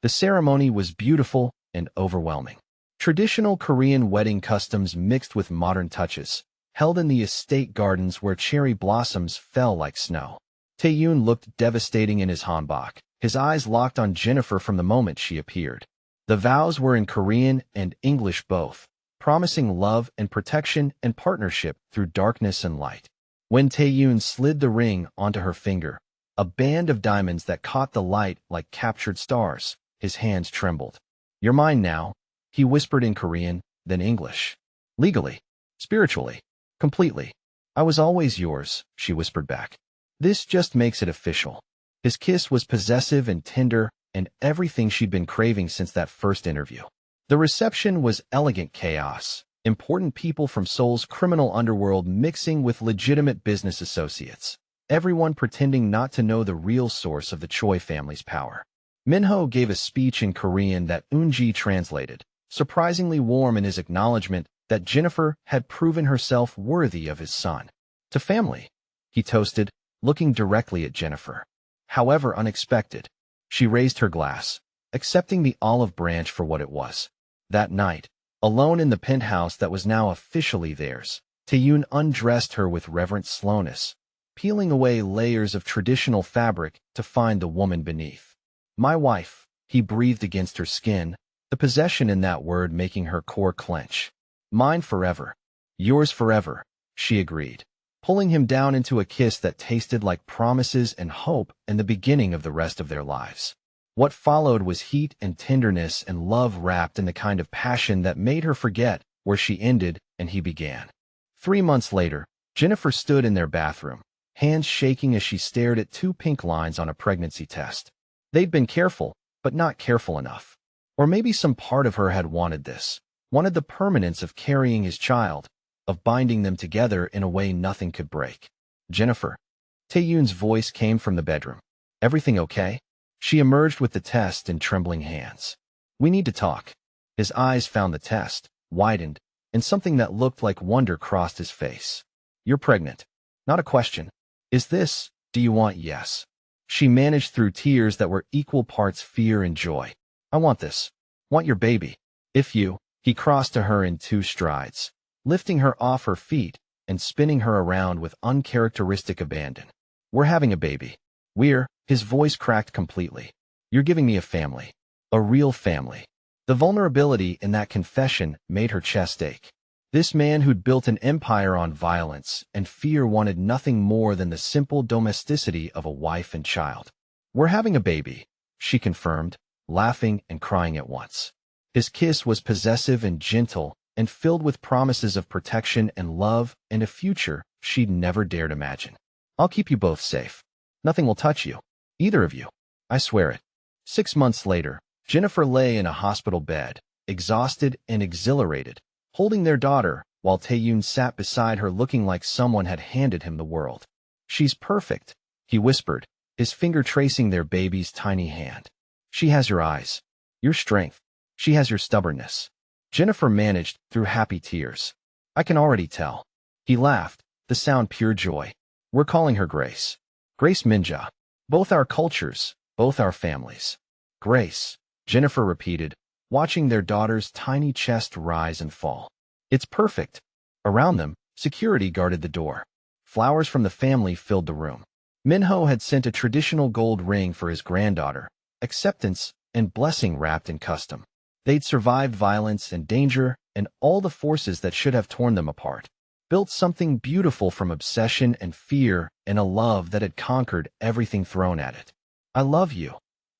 The ceremony was beautiful and overwhelming. Traditional Korean wedding customs mixed with modern touches, held in the estate gardens where cherry blossoms fell like snow. Tae-yoon looked devastating in his hanbok, his eyes locked on Jennifer from the moment she appeared. The vows were in Korean and English both, promising love and protection and partnership through darkness and light. When Tae-yoon slid the ring onto her finger, a band of diamonds that caught the light like captured stars, his hands trembled. "You're mine now," he whispered in Korean, then English. "Legally, spiritually, completely. I was always yours," she whispered back. "This just makes it official." His kiss was possessive and tender, and everything she'd been craving since that first interview. The reception was elegant chaos, important people from Seoul's criminal underworld mixing with legitimate business associates, everyone pretending not to know the real source of the Choi family's power. Minho gave a speech in Korean that Eun-ji translated, surprisingly warm in his acknowledgement that Jennifer had proven herself worthy of his son. "To family," he toasted, looking directly at Jennifer. However unexpected, she raised her glass, accepting the olive branch for what it was. That night, alone in the penthouse that was now officially theirs, Tae-yoon undressed her with reverent slowness, peeling away layers of traditional fabric to find the woman beneath. "My wife," he breathed against her skin, the possession in that word making her core clench. "Mine forever. Yours forever," she agreed, pulling him down into a kiss that tasted like promises and hope and the beginning of the rest of their lives. What followed was heat and tenderness and love wrapped in the kind of passion that made her forget where she ended and he began. 3 months later, Jennifer stood in their bathroom, hands shaking as she stared at 2 pink lines on a pregnancy test. They'd been careful, but not careful enough. Or maybe some part of her had wanted this, wanted the permanence of carrying his child, of binding them together in a way nothing could break. "Jennifer." Tae-yoon's voice came from the bedroom. "Everything okay?" She emerged with the test in trembling hands. "We need to talk." His eyes found the test, widened, and something that looked like wonder crossed his face. "You're pregnant." "Not a question. Is this, do you want yes?" She managed through tears that were equal parts fear and joy. "I want this. Want your baby. If you..." He crossed to her in 2 strides, lifting her off her feet and spinning her around with uncharacteristic abandon. "We're having a baby. His voice cracked completely. "You're giving me a family. A real family." The vulnerability in that confession made her chest ache. This man who'd built an empire on violence and fear wanted nothing more than the simple domesticity of a wife and child. "We're having a baby," she confirmed, laughing and crying at once. His kiss was possessive and gentle and filled with promises of protection and love and a future she'd never dared imagine. "I'll keep you both safe. Nothing will touch you. Either of you. I swear it." 6 months later, Jennifer lay in a hospital bed, exhausted and exhilarated, holding their daughter, while Tae-yoon sat beside her looking like someone had handed him the world. "She's perfect," he whispered, his finger tracing their baby's tiny hand. "She has your eyes. Your strength. She has your stubbornness." Jennifer managed through happy tears. "I can already tell." He laughed, the sound pure joy. "We're calling her Grace. Grace Minja. Both our cultures, both our families." "Grace," Jennifer repeated, watching their daughter's tiny chest rise and fall. "It's perfect." Around them, security guarded the door. Flowers from the family filled the room. Minho had sent a traditional gold ring for his granddaughter, acceptance and blessing wrapped in custom. They'd survived violence and danger and all the forces that should have torn them apart, built something beautiful from obsession and fear and a love that had conquered everything thrown at it. "I love you,"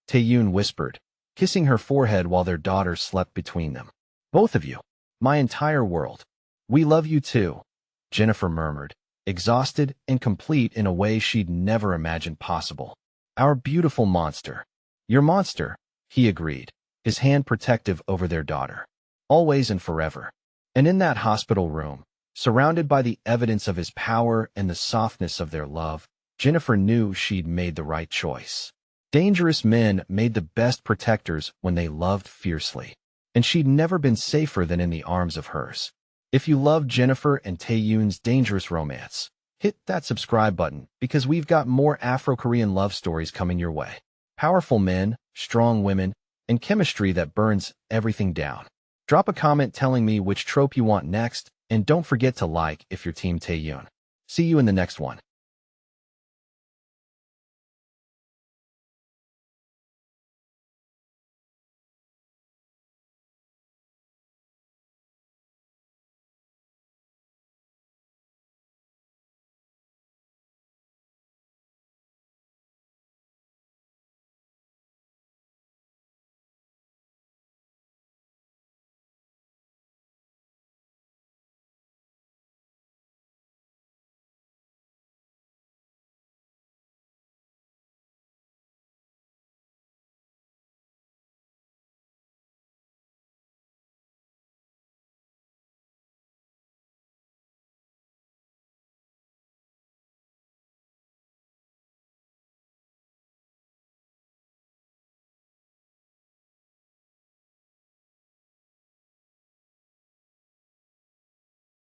Tae-yoon whispered, kissing her forehead while their daughter slept between them. "Both of you. My entire world." "We love you too," Jennifer murmured, exhausted and complete in a way she'd never imagined possible. "Our beautiful monster." "Your monster," he agreed, his hand protective over their daughter. "Always and forever." And in that hospital room, surrounded by the evidence of his power and the softness of their love, Jennifer knew she'd made the right choice. Dangerous men made the best protectors when they loved fiercely, and she'd never been safer than in the arms of hers. If you love Jennifer and Tae-yoon's dangerous romance, hit that subscribe button because we've got more Afro-Korean love stories coming your way. Powerful men, strong women, and chemistry that burns everything down. Drop a comment telling me which trope you want next, And don't forget to like if you're Team Tae-yoon. See you in the next one.